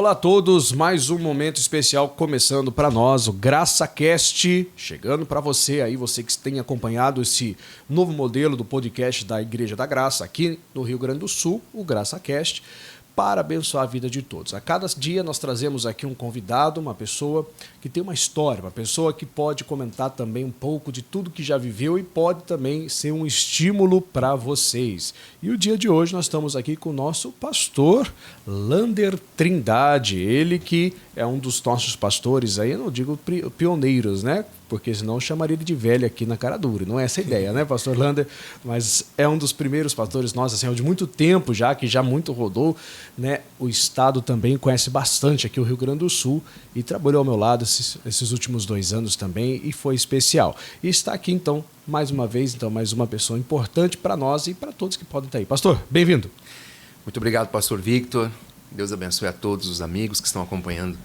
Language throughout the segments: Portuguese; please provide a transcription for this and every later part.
Olá a todos, mais um momento especial começando para nós, o GraçaCast, chegando para você aí, você que tem acompanhado esse novo modelo do podcast da Igreja da Graça aqui no Rio Grande do Sul, o GraçaCast, para abençoar a vida de todos. A cada dia nós trazemos aqui um convidado, uma pessoa que tem uma história, uma pessoa que pode comentar também um pouco de tudo que já viveu e pode também ser um estímulo para vocês. E o dia de hoje nós estamos aqui com o nosso pastor Lander Trindade, ele que é um dos nossos pastores aí, eu não digo pioneiros, né? Porque senão eu chamaria ele de velho aqui na cara dura. Não é essa a ideia, né, pastor Lander? Mas é um dos primeiros pastores nossos, assim, de muito tempo já, que já muito rodou, né? O estado também conhece bastante aqui o Rio Grande do Sul e trabalhou ao meu lado esses últimos 2 anos também e foi especial. E está aqui, então, mais uma vez, mais uma pessoa importante para nós e para todos que podem estar aí. Pastor, bem-vindo. Muito obrigado, pastor Victor. Deus abençoe a todos os amigos que estão acompanhando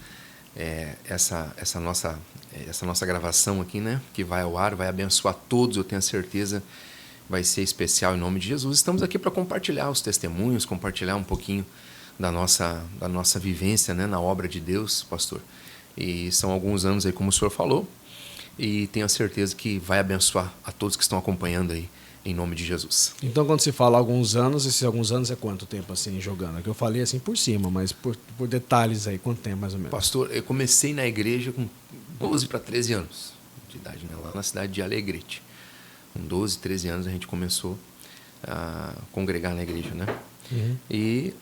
essa nossa gravação aqui, né? Que vai ao ar, vai abençoar todos, eu tenho certeza, vai ser especial em nome de Jesus. Estamos aqui para compartilhar os testemunhos, compartilhar um pouquinho da nossa vivência, né, na obra de Deus, pastor. E são alguns anos aí, como o senhor falou, e tenho a certeza que vai abençoar a todos que estão acompanhando aí, em nome de Jesus. Então, quando se fala alguns anos, esses alguns anos é quanto tempo assim jogando? É que eu falei assim por cima, mas por detalhes aí, quanto tempo mais ou menos? Pastor, eu comecei na igreja com 12 para 13 anos de idade, né? Lá na cidade de Alegrete. Com 12, 13 anos a gente começou a congregar na igreja, né? Uhum. E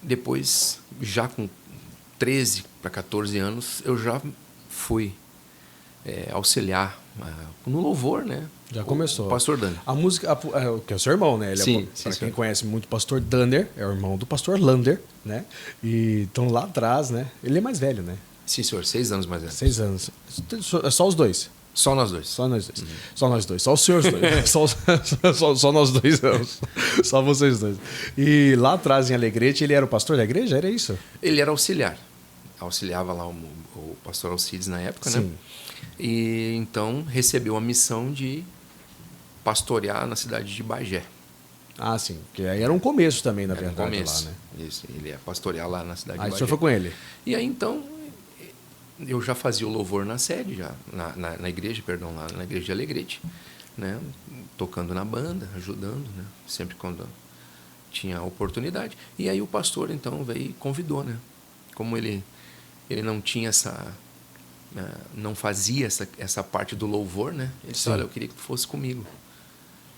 depois, já com 13 para 14 anos, eu já fui auxiliar no louvor, né? Já começou. O pastor Danner. A música, que é o seu irmão, né? Ele Sim, para quem conhece muito o pastor Danner, é o irmão do pastor Lander, né? E então lá atrás, né? Ele é mais velho, né? Sim, senhor, 6 anos mais velho. 6 anos. É só os dois. Só nós dois. Só nós dois. Uhum. Só nós dois. Só os senhores dois. só nós dois anos. Só vocês dois. E lá atrás, em Alegrete, ele era o pastor da igreja? Era isso? Ele era auxiliar. Auxiliava lá o pastor Alcides na época, Sim. né? E então recebeu a missão de pastorear na cidade de Bagé. Ah, sim. Que aí era um começo também, na Era verdade, um começo. lá, né? Isso, ele ia pastorear lá na cidade de Aí o Bagé. senhor foi com ele? E aí então eu já fazia o louvor na sede, já na igreja, perdão, lá na igreja de Alegrete, né? Tocando na banda, ajudando, né? Sempre quando tinha oportunidade. E aí o pastor então veio e convidou, né? Como ele não tinha não fazia essa parte do louvor, né? Ele disse, olha, eu queria que tu fosse comigo.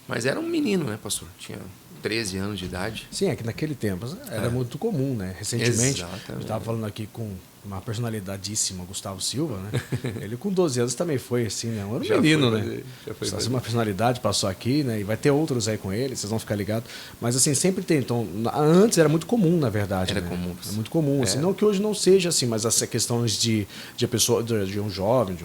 Mas era um menino, né, pastor? Tinha 13 anos de idade. Sim, é que naquele tempo era muito comum, né? Recentemente, Exatamente. eu estava falando aqui com uma personalidadíssima, Gustavo Silva, né? Ele com 12 anos também foi assim, né? Era um menino, né? Já foi uma personalidade, passou aqui, né? E vai ter outros aí com ele, vocês vão ficar ligados. Mas assim, sempre tem. Então, antes era muito comum, na verdade. Era né? comum. É muito comum. Assim, não que hoje não seja assim, mas essa questão de a pessoa, de um jovem,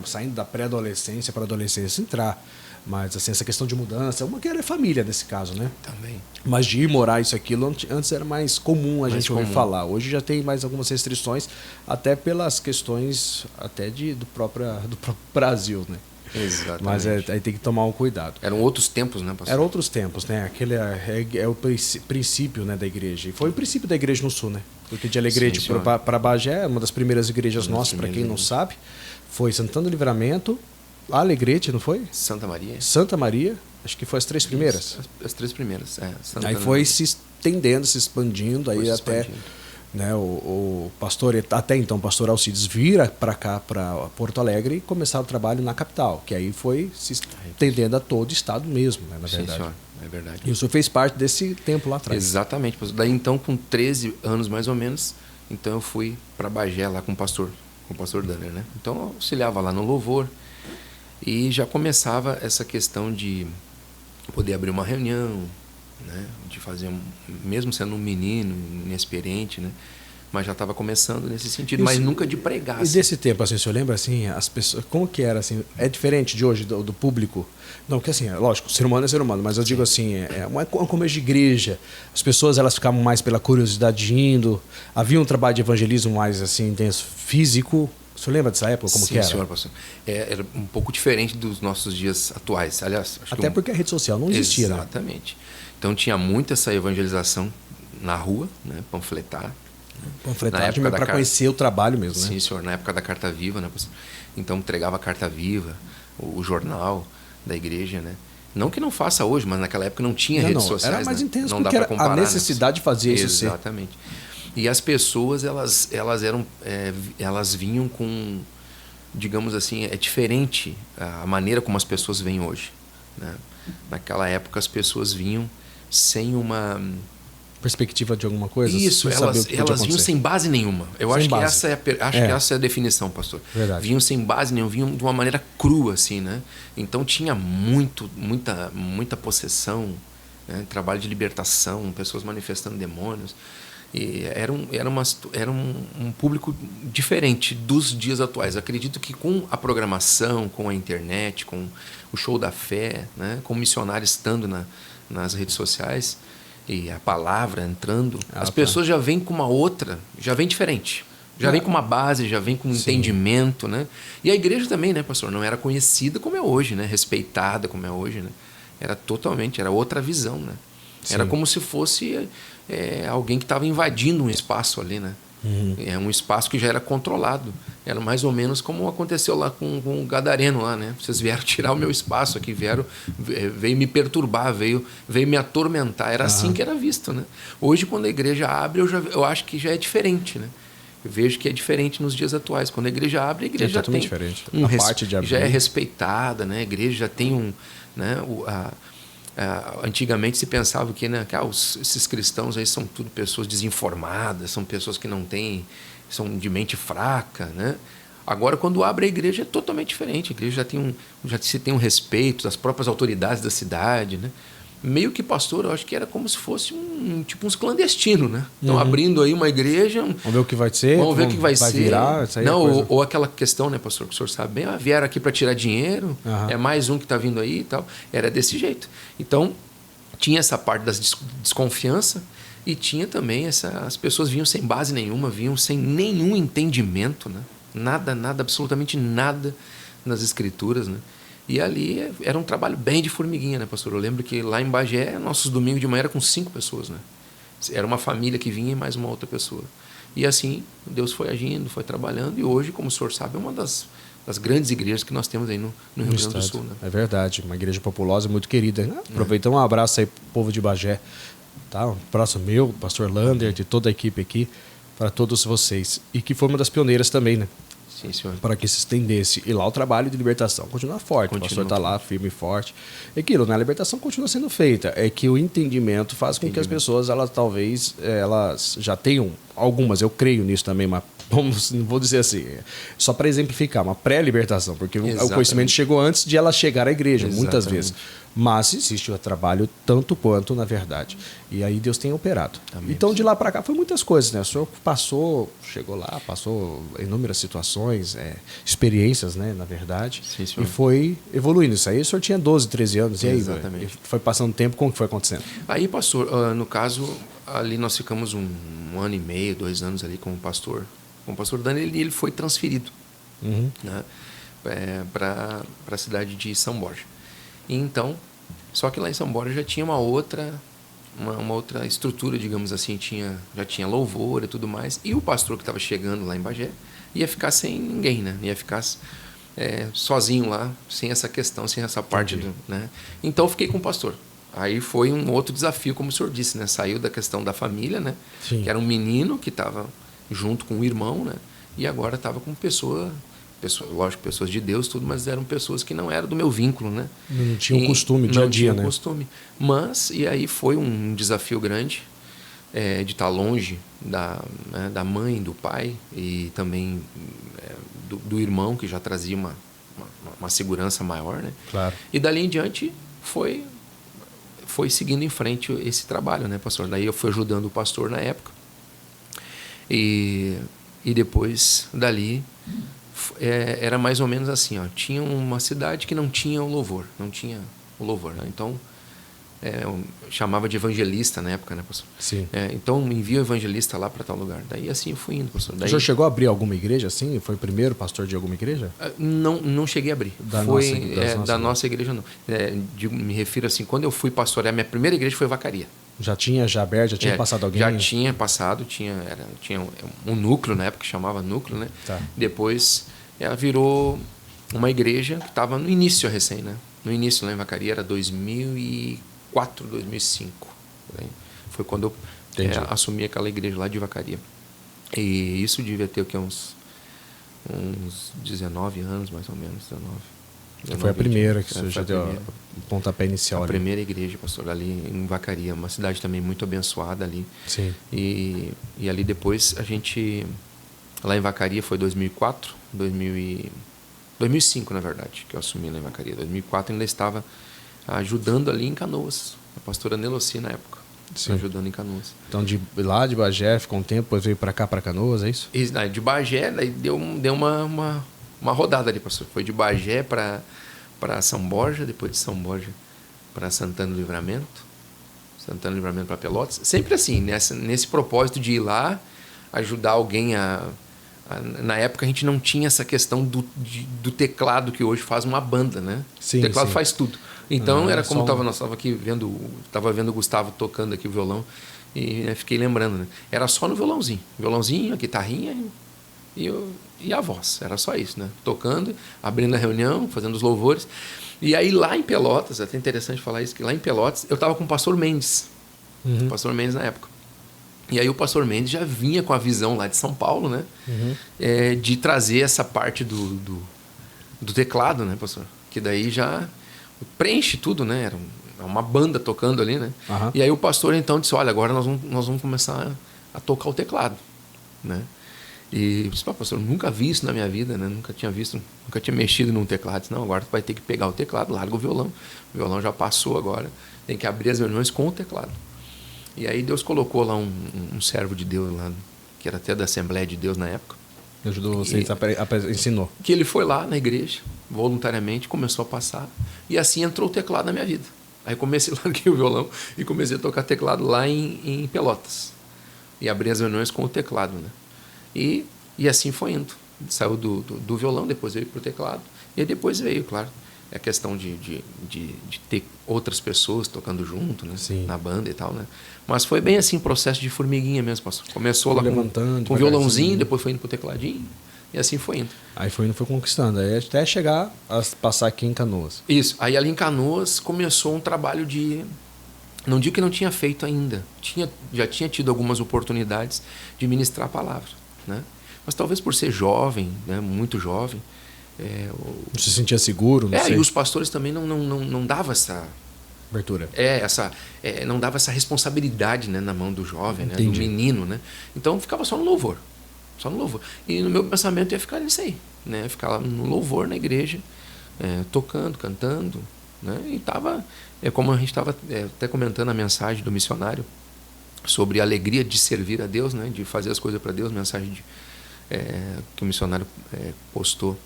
saindo da pré-adolescência para a adolescência entrar. Mas assim, essa questão de mudança, uma que era família nesse caso, né? Também. Mas de ir morar isso, aquilo, antes era mais comum a gente ouvir falar. Hoje já tem mais algumas restrições, até pelas questões até do próprio Brasil, né? Exatamente. Mas aí tem que tomar um cuidado. Eram outros tempos, né, pastor? Eram outros tempos, né? Aquele é o princípio, né, da igreja. E foi o princípio da igreja no Sul, né? Porque de Alegrete para Bagé, uma das primeiras igrejas nossas, para quem não sabe, foi Santana do Livramento, Alegrete, não foi? Santa Maria. Santa Maria, acho que foi as 3 primeiras. As 3 primeiras, aí foi se estendendo, se expandindo, aí até né, o pastor, até então o pastor Alcides vira para cá, para Porto Alegre e começar o trabalho na capital, que aí foi se estendendo a todo o estado mesmo, né, na verdade. Sim, senhor, é verdade. E o senhor fez parte desse tempo lá atrás. Exatamente, pastor. Daí então, com 13 anos mais ou menos, então eu fui para Bagé lá com o pastor Danner, né? Então eu auxiliava lá no louvor. E já começava essa questão de poder abrir uma reunião, né? De fazer, mesmo sendo um menino, inexperiente, né? Mas já estava começando nesse sentido, mas nunca de pregar. E desse tempo, assim, o senhor lembra, assim, as pessoas, como que era, assim, é diferente de hoje, do público? Não, que assim, lógico, ser humano é ser humano, mas eu digo assim, um começo de igreja, as pessoas, elas ficavam mais pela curiosidade de indo, havia um trabalho de evangelismo mais, assim, intenso, físico. O senhor lembra dessa época, como que era? Sim, senhor, pastor. Era um pouco diferente dos nossos dias atuais. Aliás, até porque a rede social não existia, exatamente. Né? Então tinha muito essa evangelização na rua, né? Panfletar, Panfletagem para conhecer o trabalho mesmo, né? Sim, senhor. Na época da Carta Viva, né, pastor? Então entregava a Carta Viva, o jornal da igreja, né? Não que não faça hoje, mas naquela época não tinha redes sociais. Era mais intenso, não dá porque para comparar, a necessidade de fazer isso. Exatamente. E as pessoas, elas vinham com, digamos assim, é diferente a maneira como as pessoas vêm hoje, né? Naquela época as pessoas vinham sem uma perspectiva de alguma coisa? Isso, elas vinham sem base nenhuma. Eu acho que essa é a definição, pastor. Verdade. Vinham sem base nenhuma, vinham de uma maneira crua, assim, né? Então tinha muita possessão, né? Trabalho de libertação, pessoas manifestando demônios. E era um público diferente dos dias atuais. Acredito que com a programação, com a internet, com o show da fé, né? Com o missionário estando nas redes sociais, e a palavra entrando, as pessoas já vêm com uma outra, já vem diferente. Já vem com uma base, já vem com um entendimento, né? E a igreja também, né, pastor? Não era conhecida como é hoje, né? Respeitada como é hoje, né? Era outra visão, né? Sim. Era como se fosse alguém que estava invadindo um espaço ali, né? É um espaço que já era controlado. Era mais ou menos como aconteceu lá com o Gadareno lá, né? Vocês vieram tirar o meu espaço aqui, veio me perturbar, veio me atormentar. Era assim que era visto, né? Hoje, quando a igreja abre, eu acho que já é diferente, né? Eu vejo que é diferente nos dias atuais. Quando a igreja abre, a igreja já tem diferente. parte de abrir. Já é respeitada, né? A igreja já tem antigamente se pensava que, né, esses cristãos aí são tudo pessoas desinformadas, são pessoas que são de mente fraca, né? Agora, quando abre a igreja, é totalmente diferente. A igreja já se tem um respeito das próprias autoridades da cidade, né? Meio que, pastor, eu acho que era como se fosse uns clandestinos, né? Estão abrindo aí uma igreja. Vamos ver o que vai ser. Vamos ver o que vai ser. Virar, isso aí não, ou aquela questão, né, pastor, que o senhor sabe bem, vieram aqui para tirar dinheiro, é mais um que está vindo aí e tal. Era desse jeito. Então, tinha essa parte da desconfiança e tinha também as pessoas vinham sem base nenhuma, vinham sem nenhum entendimento, né? Nada, absolutamente nada nas escrituras, né? E ali era um trabalho bem de formiguinha, né, pastor? Eu lembro que lá em Bagé, nossos domingos de manhã era com 5 pessoas, né? Era uma família que vinha e mais uma outra pessoa. E assim, Deus foi agindo, foi trabalhando. E hoje, como o senhor sabe, é uma das grandes igrejas que nós temos aí no Rio Grande do Sul, né? É verdade, uma igreja populosa muito querida. Aproveitando um abraço aí pro povo de Bagé. Tá? Um abraço meu, pastor Lander, de toda a equipe aqui, para todos vocês. E que foi uma das pioneiras também, né? Sim, senhor. Para que se estendesse. E lá o trabalho de libertação continua forte. O pastor está lá firme e forte. É aquilo, né? A libertação continua sendo feita. É que o entendimento faz com que as pessoas, elas já tenham, algumas, eu creio nisso também, mas não vou dizer assim, só para exemplificar, uma pré-libertação, porque o conhecimento chegou antes de ela chegar à igreja, muitas vezes. Mas existe o trabalho tanto quanto, na verdade. E aí Deus tem operado. Amém. Então, de lá para cá, foi muitas coisas, né? O senhor chegou lá, passou inúmeras situações, experiências, né, na verdade. Sim, senhor. E foi evoluindo. Isso aí o senhor tinha 12, 13 anos. E aí, exatamente. Foi passando tempo, como que foi acontecendo? Aí, pastor, no caso, ali nós ficamos um ano e meio, 2 anos ali com o pastor. Com o pastor Dani, ele foi transferido, né, para a cidade de São Borja. E então, só que lá em São Borja já tinha uma outra estrutura, digamos assim, já tinha louvor e tudo mais. E o pastor que estava chegando lá em Bagé ia ficar sem ninguém, né? Ia ficar sozinho lá, sem essa questão, sem essa parte, né? Então eu fiquei com o pastor. Aí foi um outro desafio, como o senhor disse, né? Saiu da questão da família, né? Sim. Que era um menino que estava junto com o irmão, né? E agora estava com lógico, pessoas de Deus, tudo, mas eram pessoas que não eram do meu vínculo, né? Não tinham costume, dia a dia, né? Não tinham costume. Mas, e aí foi um desafio grande de estar longe da mãe, do pai e também do irmão, que já trazia uma segurança maior, né? Claro. E dali em diante foi seguindo em frente esse trabalho, né, pastor? Daí eu fui ajudando o pastor na época. E depois, dali, era mais ou menos assim, ó, tinha uma cidade que não tinha o louvor, né? Então, eu chamava de evangelista na época, né, pastor? Sim. Então, envia o evangelista lá para tal lugar. Daí, assim, eu fui indo, pastor. O senhor chegou a abrir alguma igreja, assim? Foi o primeiro pastor de alguma igreja? Não cheguei a abrir. Da nossa igreja, não. Me refiro assim, quando eu fui pastorear, minha primeira igreja foi Vacaria. Já tinha aberto, já tinha passado alguém? Já tinha passado, tinha um núcleo na época que chamava núcleo, né? Tá. Depois ela virou uma igreja que estava no início recém, né? No início lá em Vacaria era 2004, 2005. Né? Foi quando eu assumi aquela igreja lá de Vacaria. E isso devia ter o que, uns 19 anos, mais ou menos, 19. Foi a primeira que você já deu o pontapé inicial. A primeira igreja, pastor, ali em Vacaria, uma cidade também muito abençoada ali. Sim. E ali depois a gente, lá em Vacaria foi 2004, 2005 na verdade, que eu assumi lá em Vacaria. 2004 ainda estava ajudando ali em Canoas, a pastora Neloci na época. Sim. Ajudando em Canoas. Então lá de Bagé ficou um tempo, depois veio para cá, para Canoas, é isso? De Bagé, daí deu uma rodada ali, pastor. Foi de Bagé para São Borja, depois de São Borja para Santana do Livramento para Pelotas. Sempre assim, nesse propósito de ir lá, ajudar alguém na época a gente não tinha essa questão do teclado que hoje faz uma banda, né? Sim, o teclado sim. faz tudo. Então era como nós estava aqui vendo o Gustavo tocando aqui o violão e fiquei lembrando, né? Era só no violãozinho, a guitarrinha e a voz, era só isso, né? Tocando, abrindo a reunião, fazendo os louvores. E aí lá em Pelotas, é até interessante falar isso, que lá em Pelotas eu estava com o pastor Mendes, o pastor Mendes na época. E aí o pastor Mendes já vinha com a visão lá de São Paulo, né? De trazer essa parte do teclado, né, pastor? Que daí já preenche tudo, né? Era uma banda tocando ali, né? E aí o pastor então disse, olha, agora nós vamos começar a tocar o teclado, né? E eu disse, pastor, eu nunca vi isso na minha vida, né? Nunca tinha mexido num teclado. Disse, não, agora tu vai ter que pegar o teclado, larga o violão. O violão já passou agora, tem que abrir as reuniões com o teclado. E aí Deus colocou lá um servo de Deus lá, que era até da Assembleia de Deus na época. Ajudou vocês, ensinou. Que ele foi lá na igreja, voluntariamente, começou a passar. E assim entrou o teclado na minha vida. Aí comecei a largar o violão e comecei a tocar teclado lá em Pelotas. E abri as reuniões com o teclado, né? E assim foi indo. Saiu do violão, depois veio para o teclado. E aí depois veio, claro, a questão de ter outras pessoas tocando junto, né? Na banda e tal, né? Mas foi bem assim, processo de formiguinha mesmo, pastor. Começou lá com o violãozinho, depois foi indo pro tecladinho, e assim foi indo. Aí foi conquistando, aí até chegar a passar aqui em Canoas. Isso, aí ali em Canoas começou um trabalho não digo que não tinha feito ainda, já tinha tido algumas oportunidades de ministrar a palavra, né? Mas talvez por ser jovem, né? Muito jovem, não se sentia seguro, não sei. E os pastores também não davam essa abertura. Não dava essa responsabilidade, né, na mão do jovem, né, do menino, né? Então ficava só no louvor. E no meu pensamento ia ficar nisso aí, né? Ficar lá no louvor na igreja, tocando, cantando, né? E tava, como a gente estava até comentando a mensagem do missionário sobre a alegria de servir a Deus, né? De fazer as coisas para Deus, mensagem que o missionário postou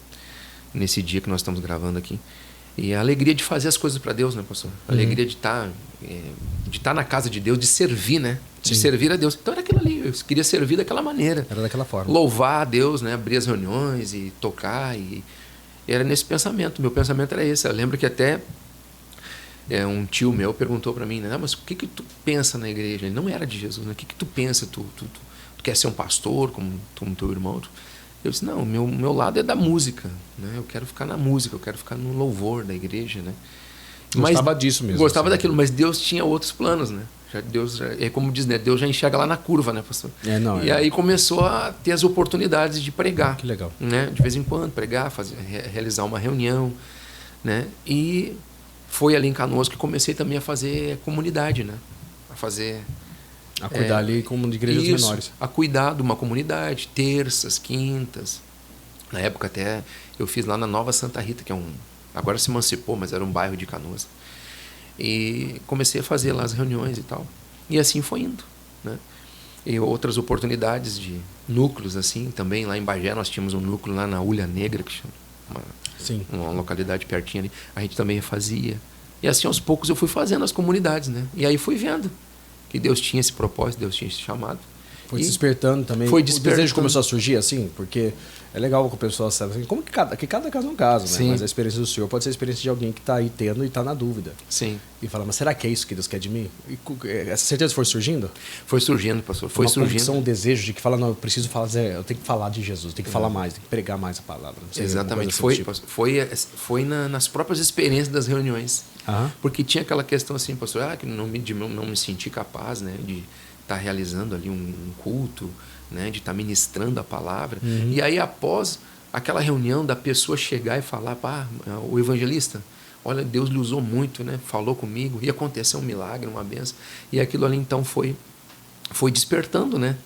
nesse dia que nós estamos gravando aqui. E a alegria de fazer as coisas para Deus, né, pastor? A alegria de estar na casa de Deus, de servir, né? De servir a Deus. Então era aquilo ali, eu queria servir daquela maneira. Era daquela forma. Louvar a Deus, né? Abrir as reuniões e tocar. E era nesse pensamento. Meu pensamento era esse. Eu lembro que até um tio meu perguntou para mim, né? Mas o que tu pensa na igreja? Ele não era de Jesus, né? O que tu pensa? Tu quer ser um pastor como teu irmão? Eu disse, não, meu lado é da música, né? Eu quero ficar na música, eu quero ficar no louvor da igreja, né? Gostava disso mesmo. Gostava daquilo, mas Deus tinha outros planos, né? Deus, como diz, né? Deus já enxerga lá na curva, né, pastor? Aí começou a ter as oportunidades de pregar. Que legal. Né? De vez em quando, pregar, realizar uma reunião, né? E foi ali em Canoas que comecei também a fazer comunidade, né? A cuidar ali como de igrejas menores. A cuidar de uma comunidade, terças, quintas. Na época até eu fiz lá na Nova Santa Rita, que agora se emancipou, mas era um bairro de Canoas. E comecei a fazer lá as reuniões e tal. E assim foi indo, né? E outras oportunidades de núcleos, assim, também lá em Bagé nós tínhamos um núcleo lá na Ulha Negra, que chama, uma localidade pertinho ali. A gente também fazia. E assim aos poucos eu fui fazendo as comunidades, né? E aí fui vendo que Deus tinha esse propósito, Deus tinha esse chamado. Foi despertando também. Foi despertando. O desejo começou a surgir assim, porque É legal que o pessoal sabe assim, como que cada caso é um caso, né? Sim. Mas a experiência do senhor pode ser a experiência de alguém que está aí tendo e está na dúvida. Sim. E fala, mas será que é isso que Deus quer de mim? E essa certeza foi surgindo? Foi surgindo, pastor. Foi uma surgindo. convicção, um desejo de que fala, não, eu preciso falar, eu tenho que falar de Jesus, tenho que falar mais, tenho que pregar mais a palavra. Não sei, Exatamente. Foi, tipo. Foi nas próprias experiências das reuniões. Aham. Porque tinha aquela questão assim, pastor, que não me senti capaz, né, de estar realizando ali um culto, né, de estar ministrando a palavra. Uhum. E aí, após aquela reunião da pessoa chegar e falar, o evangelista, olha, Deus lhe usou muito, né, falou comigo, e aconteceu um milagre, uma benção. E aquilo ali, então, foi despertando, né,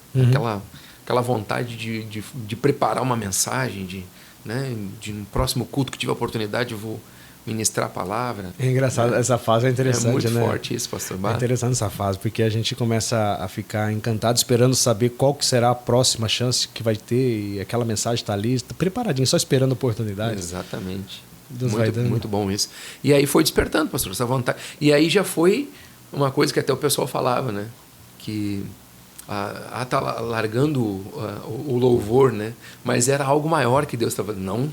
aquela vontade de preparar uma mensagem, de no próximo culto que tiver oportunidade, eu vou ministrar a palavra. É engraçado, essa fase é interessante, é muito né? forte isso, pastor Bar. É interessante essa fase, porque a gente começa a ficar encantado, esperando saber qual que será a próxima chance que vai ter, e aquela mensagem está ali, está preparadinho, só esperando a oportunidade. Exatamente. Deus vai dando. Muito bom isso. E aí foi despertando, pastor, essa vontade. E aí já foi uma coisa que até o pessoal falava, né? Que tá largando o louvor, né? Mas era algo maior que Deus estava... Não,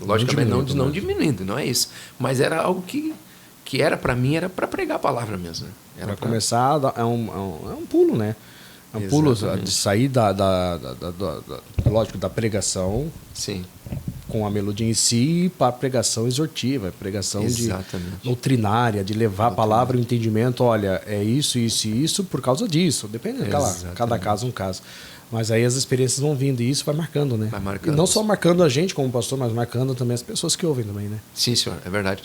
logicamente não diminuindo, não é isso. Mas era algo que era para mim, era para pregar a palavra mesmo. Né? Para começar, é um pulo, né? É um pulo de sair lógico, da pregação. Sim. Com a melodia em si, para a pregação exortiva, pregação doutrinária, de levar a palavra e o entendimento, olha, é isso, isso e isso por causa disso. Depende, cada caso é um caso. Mas aí as experiências vão vindo e isso vai marcando, né? Vai marcando. E não só marcando a gente como pastor, mas marcando também as pessoas que ouvem também, né? Sim, senhor, é verdade.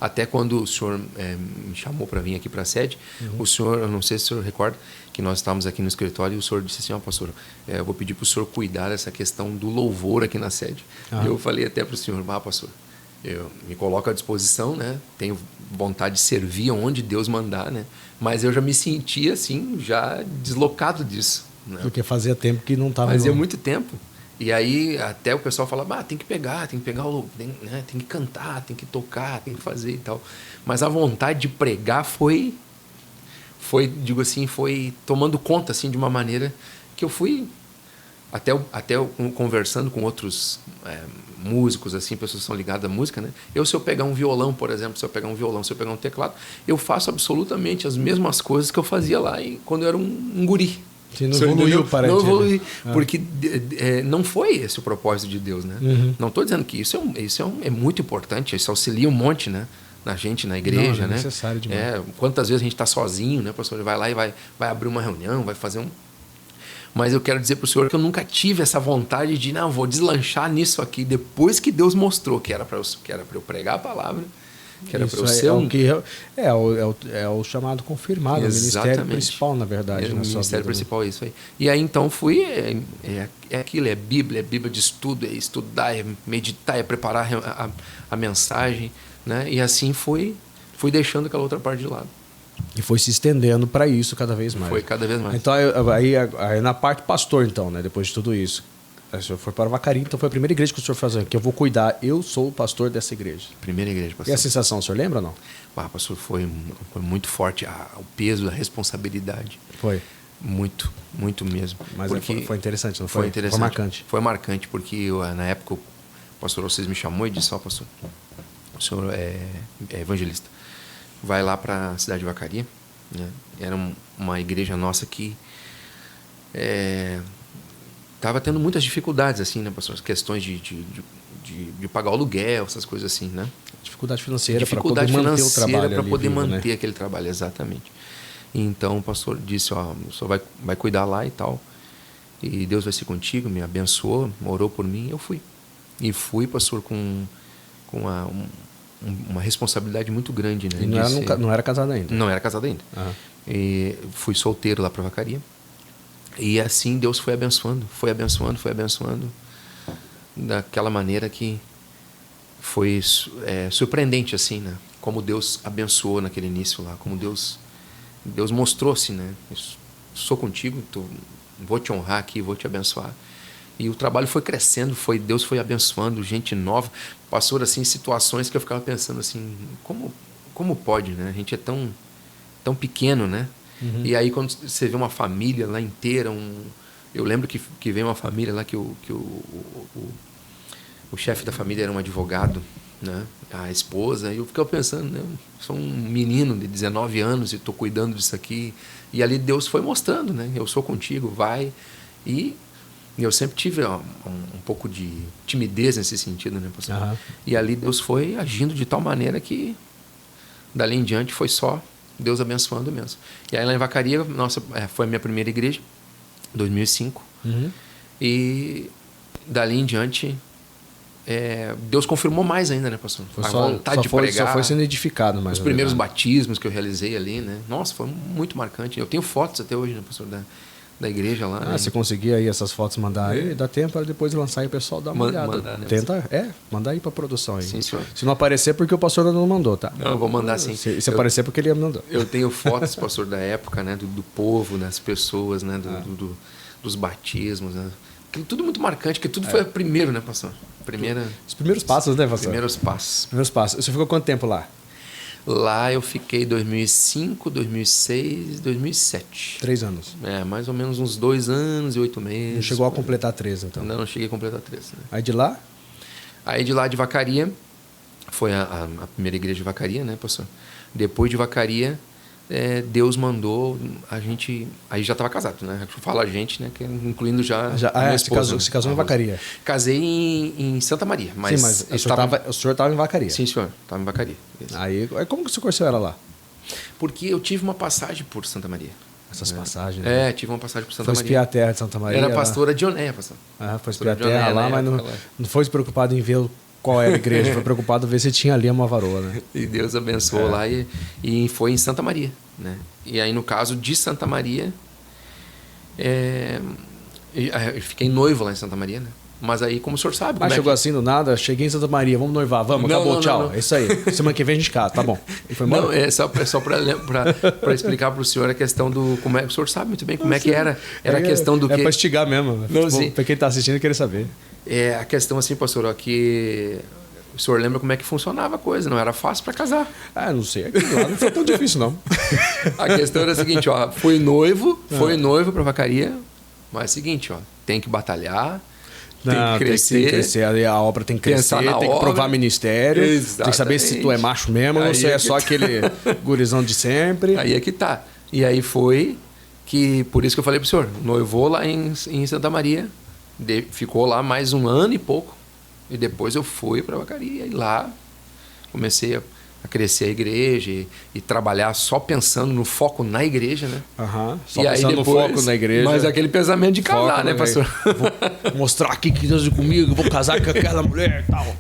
Até quando o senhor me chamou para vir aqui para a sede, o senhor, eu não sei se o senhor recorda, que nós estávamos aqui no escritório e o senhor disse assim, pastor, eu vou pedir para o senhor cuidar dessa questão do louvor aqui na sede. E eu falei até para o senhor, pastor, eu me coloco à disposição, né? Tenho vontade de servir onde Deus mandar, né? Mas eu já me sentia assim, já deslocado disso. Né? Porque fazia tempo que não estava... Fazia muito tempo. E aí até o pessoal falava, tem que pegar tem que cantar, tem que tocar, tem que fazer e tal. Mas a vontade de pregar foi tomando conta assim de uma maneira que eu fui até conversando com outros músicos, assim, pessoas que são ligadas à música, né? Se eu pegar um violão, por exemplo, se eu pegar um teclado, eu faço absolutamente as mesmas coisas que eu fazia lá quando eu era um guri. Você não evoluiu, parece. Não evolui, porque não foi esse o propósito de Deus, né? Não estou dizendo que isso é muito importante, isso auxilia um monte, né? Na gente, na igreja, não, é né? necessário demais. Quantas vezes a gente está sozinho, né, pastor? Ele vai lá e vai abrir uma reunião, vai fazer Mas eu quero dizer para o senhor que eu nunca tive essa vontade de, não, vou deslanchar nisso aqui, depois que Deus mostrou que era para eu pregar a palavra, que era para eu ser o chamado confirmado, o ministério principal, na verdade. O ministério principal é isso aí. E aí então fui, aquilo, é Bíblia de estudo, é estudar, é meditar, é preparar a mensagem, né? E assim fui deixando aquela outra parte de lado. E foi se estendendo para isso cada vez mais. Foi cada vez mais. Então, aí na parte pastor, então, né? Depois de tudo isso. Aí o senhor foi para Vacaria, então foi a primeira igreja que o senhor fez, que eu vou cuidar, eu sou o pastor dessa igreja. Primeira igreja, pastor. E a sensação, o senhor lembra ou não? Pastor, foi muito forte o peso, a responsabilidade. Foi. Muito, muito mesmo. Mas foi interessante, não foi? Foi interessante. Foi marcante. Foi marcante, porque na época o pastor vocês me chamou e disse, pastor, o senhor é evangelista. Vai lá para a cidade de Vacaria. Né? Era uma igreja nossa que estava tendo muitas dificuldades, assim, né, pastor? Questões de pagar o aluguel, essas coisas assim, né? Dificuldade financeira para poder manter o trabalho. Para poder manter, né? Aquele trabalho, exatamente. Então o pastor disse, o senhor vai cuidar lá e tal. E Deus vai ser contigo, me abençoou, orou por mim, eu fui. E fui, pastor, com uma responsabilidade muito grande, né? E não era casado ainda? Não era casado ainda. E fui solteiro lá para Vacaria. E assim Deus foi abençoando, daquela maneira que foi surpreendente, assim, né? Como Deus abençoou naquele início lá, como Deus mostrou-se, né? Eu sou contigo, vou te honrar aqui, vou te abençoar. E o trabalho foi crescendo, Deus foi abençoando, gente nova. Passou assim situações que eu ficava pensando assim, como pode, né? A gente é tão pequeno, né? E aí quando você vê uma família lá inteira, eu lembro que veio uma família lá que o o chefe da família era um advogado, né? A esposa, e eu ficava pensando, né? Sou um menino de 19 anos e estou cuidando disso aqui. E ali Deus foi mostrando, né? Eu sou contigo, vai. E eu sempre tive um pouco de timidez nesse sentido, né, pastor? Uhum. E ali Deus foi agindo de tal maneira que dali em diante foi só Deus abençoando mesmo. E aí lá em Vacaria, foi a minha primeira igreja, 2005. Uhum. E dali em diante, Deus confirmou mais ainda, né, pastor? A vontade de pregar. Só foi sendo edificado mais. Os primeiros batismos que eu realizei ali, né? Nossa, foi muito marcante. Eu tenho fotos até hoje, né, pastor, da igreja lá. Né? Se conseguir aí essas fotos, mandar aí, dá tempo para depois lançar e o pessoal dar uma olhada. Mandar, né? Tenta, mandar aí para produção aí. Sim, senhor. Se não aparecer, porque o pastor não mandou, tá? Não, eu vou mandar sim. Se aparecer, porque ele mandou. Eu tenho fotos, pastor, da época, né? Do povo, das pessoas, né? Dos batismos, né? Aquilo tudo muito marcante, porque tudo foi primeiro, né, pastor? Os primeiros passos, né, pastor? Primeiros passos. Primeiros passos. Você ficou quanto tempo lá? Lá eu fiquei 2005, 2006, 2007. 3 anos. Mais ou menos uns 2 anos e 8 meses. Não chegou a completar 3, então? Ainda não cheguei a completar 3. Né? Aí de lá? Aí de lá de Vacaria, foi a primeira igreja de Vacaria, né, pastor? Depois de Vacaria, Deus mandou a gente... Aí já estava casado, né? Fala a gente, né? Que incluindo já a minha esposa. Se casou em Vacaria? Casei em Santa Maria. Mas sim, mas o senhor estava em Vacaria? Sim, senhor. Estava em Vacaria. Aí como que você conheceu ela lá? Porque eu tive uma passagem por Santa Maria. Essas passagens? Tive uma passagem por Santa Maria. Foi espiar Maria. a terra de Santa Maria? Era pastora de Onéia, pastor. Foi espiar a terra lá, mas não foi preocupado em ver qual era a igreja, foi preocupado em ver se tinha ali uma varoa, né? E Deus abençoou lá e foi em Santa Maria, né? E aí, no caso de Santa Maria, eu fiquei noivo lá em Santa Maria, né? Mas aí, como o senhor sabe... Mas chegou assim do nada, cheguei em Santa Maria, vamos noivar, vamos, acabou, tchau. É isso aí. Semana que vem a gente casa, tá bom. E foi embora? Não, é só para explicar para o senhor a questão do... o senhor sabe muito bem como é que era. Era a questão do que... É para instigar mesmo. Não, para quem está assistindo querer saber. A questão assim, pastor, que... O senhor lembra como é que funcionava a coisa? Não era fácil para casar. Não sei. Aquilo lá não foi tão difícil, não. A questão era a seguinte, foi noivo para Vacaria, mas é o seguinte, tem que batalhar, tem que crescer. Tem que crescer, a obra tem que crescer, tem que provar ministério, Exatamente. Tem que saber se tu é macho mesmo ou se é só aquele gurizão de sempre. Aí é que tá. E aí foi que, por isso que eu falei pro senhor, noivou lá em Santa Maria, ficou lá mais 1 ano e pouco. E depois eu fui para Vacaria e lá comecei a crescer a igreja e trabalhar só pensando no foco na igreja, né? Só e pensando aí depois, no foco na igreja. Mas aquele pensamento de casar, né, pastor? Vou mostrar aqui que Deus é comigo, vou casar com aquela mulher e tal.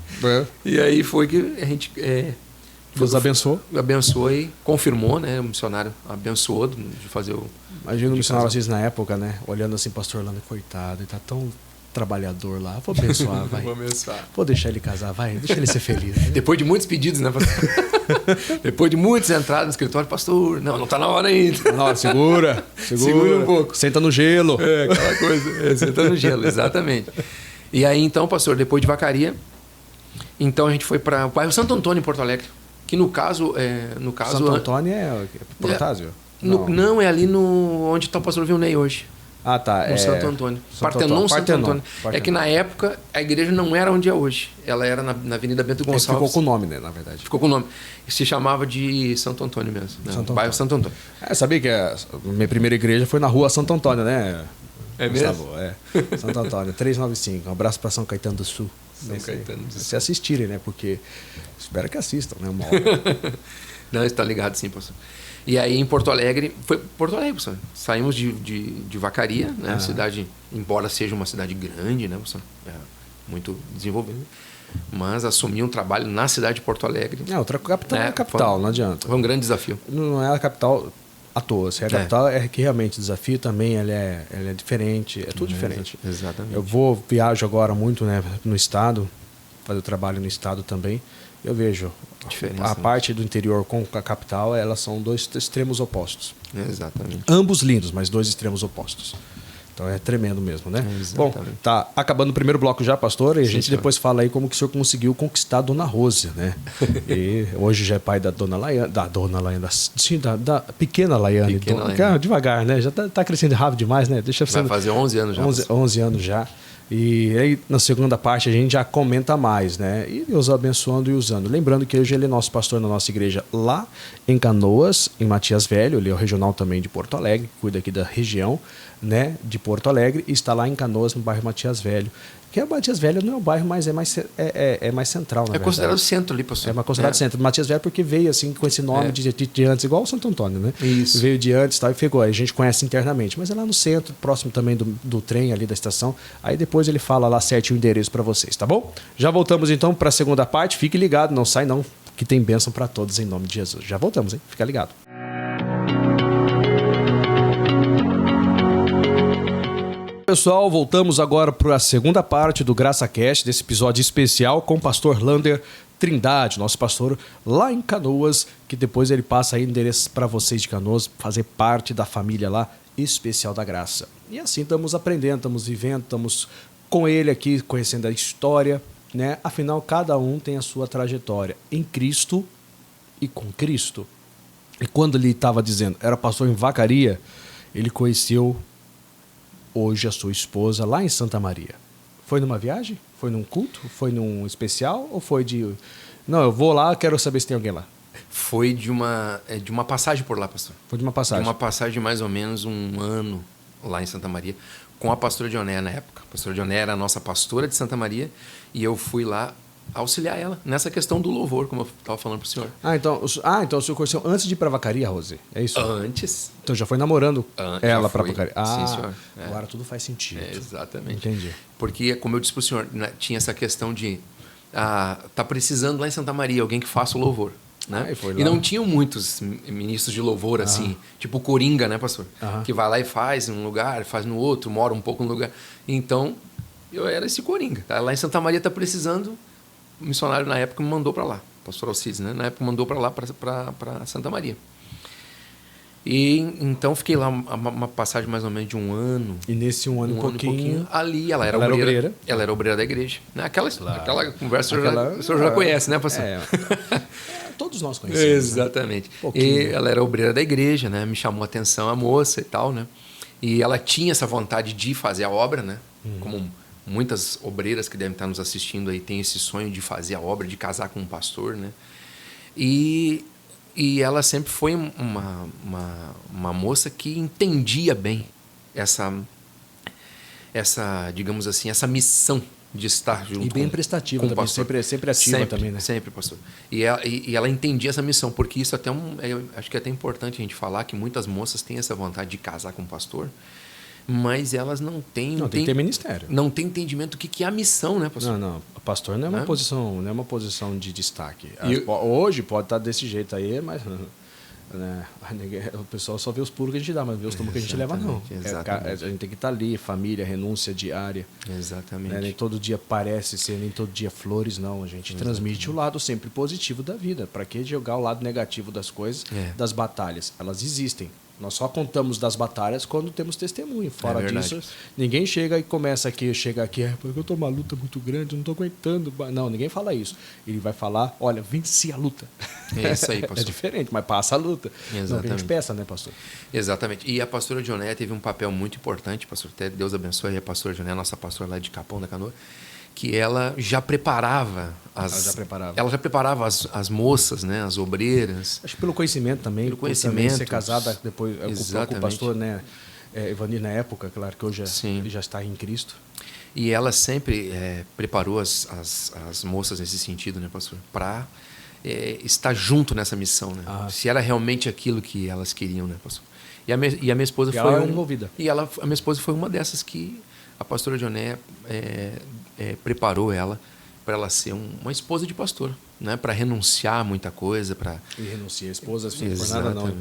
E aí foi que a gente... Deus abençoou. Abençoou e confirmou, né? O missionário abençoou de fazer o... Imagina o missionário Assis na época, né? Olhando assim, pastor Orlando, coitado, ele tá tão... trabalhador lá, vou abençoar, vai. Vou abençoar. Vou deixar ele casar, vai, deixa ele ser feliz. Né? Depois de muitos pedidos, né, pastor? Depois de muitas entradas no escritório, pastor, não tá na hora ainda. Não, segura um pouco. Senta no gelo. Aquela coisa, senta no gelo, exatamente. E aí, então, pastor, depois de Vacaria, então a gente foi para o bairro Santo Antônio, em Porto Alegre, que no caso... Santo Antônio é Protásio? Não, é ali onde está o pastor Vilney hoje. Tá. No Santo Antônio. Partenon, Santo Antônio. É que na época a igreja não era onde é hoje. Ela era na Avenida Bento Gonçalves. Ficou com o nome, né, na verdade. Ficou com o nome. Se chamava de Santo Antônio mesmo. Né? Bairro Santo Antônio. Sabia que a minha primeira igreja foi na rua Santo Antônio, né? É mesmo? Santo Antônio, 395. Um abraço para São Caetano do Sul. Se assistirem, né? Porque espero que assistam, né? Uma hora. Não, está ligado sim, pastor. E aí em Porto Alegre, foi Porto Alegre, pessoal. Saímos de Vacaria, né? Cidade, embora seja uma cidade grande, né, pessoal? Muito desenvolvida. Mas assumi um trabalho na cidade de Porto Alegre. Outra capital é a capital, não adianta. Foi um grande desafio. Não é a capital à toa. Se é a capital, é que realmente o desafio também ela é diferente, é tudo diferente. Exatamente. Eu viajo agora muito, né, no estado, fazer o trabalho no estado também. Eu vejo a parte do interior com a capital, elas são 2 extremos opostos. Exatamente. Ambos lindos, mas 2 extremos opostos. Então é tremendo mesmo, né? Exatamente. Bom, tá acabando o primeiro bloco já, pastor, e a gente depois fala aí como que o senhor conseguiu conquistar a Dona Rose, né? E hoje já é pai da Dona Laiane, da pequena Laiane. Devagar, né? Já tá crescendo rápido demais, né? Vai fazer 11 anos já. 11 anos já. E aí, na segunda parte, a gente já comenta mais, né? E Deus abençoando e usando. Lembrando que hoje ele é nosso pastor na nossa igreja lá em Canoas, em Matias Velho. Ele é o regional também de Porto Alegre, cuida aqui da região, né, de Porto Alegre. E está lá em Canoas, no bairro Matias Velho. Que é o Matias Velho não é o bairro, mas é mais central, na verdade. É considerado centro ali, pastor. É considerado centro. Matias Velho porque veio assim com esse nome de antes, igual o Santo Antônio, né? Isso. Veio de antes, tal, e pegou. A gente conhece internamente, mas é lá no centro, próximo também do trem ali da estação. Aí depois ele fala lá certinho o endereço para vocês, tá bom? Já voltamos então para a segunda parte. Fique ligado, não sai não, que tem bênção para todos em nome de Jesus. Já voltamos, hein? Fica ligado. Pessoal, voltamos agora para a segunda parte do GraçaCast, desse episódio especial com o pastor Lander Trindade, nosso pastor lá em Canoas, que depois ele passa aí endereço para vocês de Canoas, fazer parte da família lá especial da graça. E assim estamos aprendendo, estamos vivendo, estamos com ele aqui, conhecendo a história, né? Afinal, cada um tem a sua trajetória em Cristo e com Cristo. E quando ele estava dizendo, era pastor em Vacaria, ele conheceu hoje a sua esposa lá em Santa Maria. Foi numa viagem? Foi num culto? Foi num especial? Ou foi de... Não, eu vou lá, quero saber se tem alguém lá. Foi de uma passagem por lá, pastor. Foi de uma passagem? De uma passagem de mais ou menos um ano lá em Santa Maria, com a pastora Dioné na época. A pastora Dioné era a nossa pastora de Santa Maria e eu fui lá auxiliar ela nessa questão do louvor, como eu estava falando para o senhor. Então o senhor conheceu antes de ir para Vacaria, Rose? É isso? Antes. Então já foi namorando ela para Vacaria? Sim, senhor. Agora tudo faz sentido. Exatamente. Entendi. Porque, como eu disse para o senhor, né, tinha essa questão de tá precisando lá em Santa Maria alguém que faça o louvor. Né? E não tinham muitos ministros de louvor assim, tipo Coringa, né, pastor? Que vai lá e faz num lugar, faz no outro, mora um pouco no lugar. Então, eu era esse Coringa. Tá? Lá em Santa Maria está precisando. O missionário na época me mandou para lá, pastor Alcides, né? Na época mandou para lá, para Santa Maria. E então fiquei lá uma passagem mais ou menos de um ano. E nesse um ano e pouquinho ali ela era obreira. Ela era obreira da igreja. Né? Aquela conversa o senhor já conhece, né, pastor? Todos nós conhecemos. Exatamente. Né? E ela era obreira da igreja, né? Me chamou a atenção a moça e tal, né? E ela tinha essa vontade de fazer a obra, né? Como muitas obreiras que devem estar nos assistindo aí têm esse sonho de fazer a obra, de casar com um pastor, né? E ela sempre foi uma moça que entendia bem essa, digamos assim, essa missão de estar junto. E bem prestativa também, sempre ativa também, né? Sempre, pastor. E ela entendia essa missão, porque isso até acho que é até importante a gente falar que muitas moças têm essa vontade de casar com um pastor, mas elas não têm... Não, tem que ter ministério. Não tem entendimento do que é a missão, né, pastor? Não. O pastor não é uma posição de destaque. Hoje pode estar desse jeito aí, mas... Né, o pessoal só vê os pulos que a gente dá, mas vê os tomos que a gente leva, não. A gente tem que estar ali, família, renúncia diária. Exatamente. Né, nem todo dia parece ser, nem todo dia flores, não. A gente transmite o lado sempre positivo da vida. Para que jogar o lado negativo das coisas, das batalhas? Elas existem. Nós só contamos das batalhas quando temos testemunho. Fora disso, ninguém chega e começa aqui, porque eu estou uma luta muito grande, eu não estou aguentando. Não, ninguém fala isso. Ele vai falar, olha, venci a luta. É isso aí, pastor. É diferente, mas passa a luta. Exatamente. Não que a gente peça, né, pastor? Exatamente. E a pastora Dioné teve um papel muito importante, pastor. Até Deus abençoe a pastora Dioné, nossa pastora lá de Capão da Canoa, que ela já preparava as moças, né, as obreiras. Acho que pelo conhecimento também. Pelo conhecimento. Ser casada depois com o pastor, né, Evanir na época, claro que hoje ele já está em Cristo. E ela sempre preparou as moças nesse sentido, né, pastor? Para estar junto nessa missão, né? Se era realmente aquilo que elas queriam, né, pastor? E a minha esposa foi envolvida. E a minha esposa foi uma dessas que a pastora Dioné preparou ela para ela ser uma esposa de pastor, né? Para renunciar a muita coisa, E renuncia a esposa, assim, por nada não.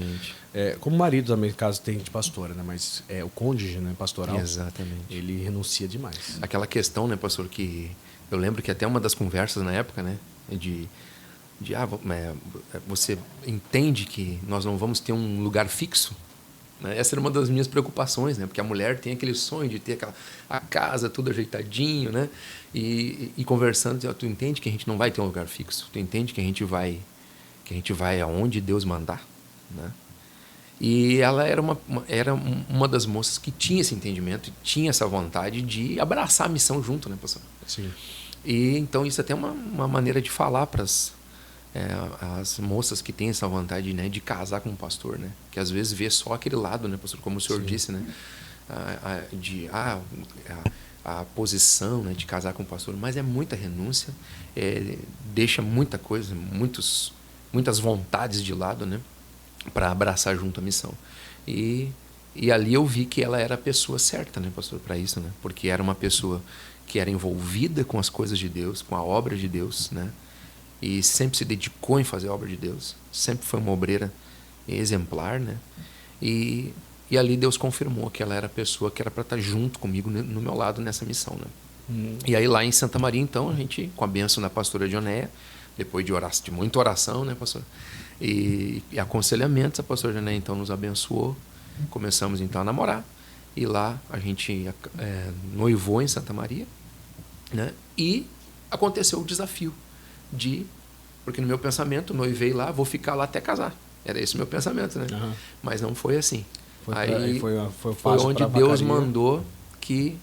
Como marido também, caso tem de pastora, né? Mas o cônjuge, né, pastoral. Exatamente. Ele renuncia demais. Aquela questão, né, pastor, que eu lembro que até uma das conversas na época, né, você entende que nós não vamos ter um lugar fixo? Essa era uma das minhas preocupações, né? Porque a mulher tem aquele sonho de ter a casa tudo ajeitadinho, né? E conversando, tu entende que a gente não vai ter um lugar fixo? Tu entende que a gente vai aonde Deus mandar, né? E ela era uma das moças que tinha esse entendimento, tinha essa vontade de abraçar a missão junto, né, pastor? Sim. E então isso é até uma maneira de falar para as moças que têm essa vontade, né, de casar com um pastor, né? Que às vezes vê só aquele lado, né, pastor? Como o senhor disse, né? A posição, né, de casar com o pastor, mas é muita renúncia, deixa muita coisa, muitas vontades de lado, né, para abraçar junto a missão. E ali eu vi que ela era a pessoa certa, né, pastor, para isso, né? Porque era uma pessoa que era envolvida com as coisas de Deus, com a obra de Deus, né? E sempre se dedicou em fazer a obra de Deus, sempre foi uma obreira exemplar, né? E ali Deus confirmou que ela era a pessoa que era para estar junto comigo no meu lado nessa missão, né? E aí lá em Santa Maria, então, a gente, com a bênção da pastora Dionéia, depois de muita oração, né, pastor? E aconselhamentos, a pastora Dionéia então nos abençoou, começamos então a namorar, e lá a gente noivou em Santa Maria, né? E aconteceu o desafio porque no meu pensamento, noivei lá, vou ficar lá até casar. Era esse o meu pensamento, né? Uhum. Mas não foi assim. Foi onde Deus mandou que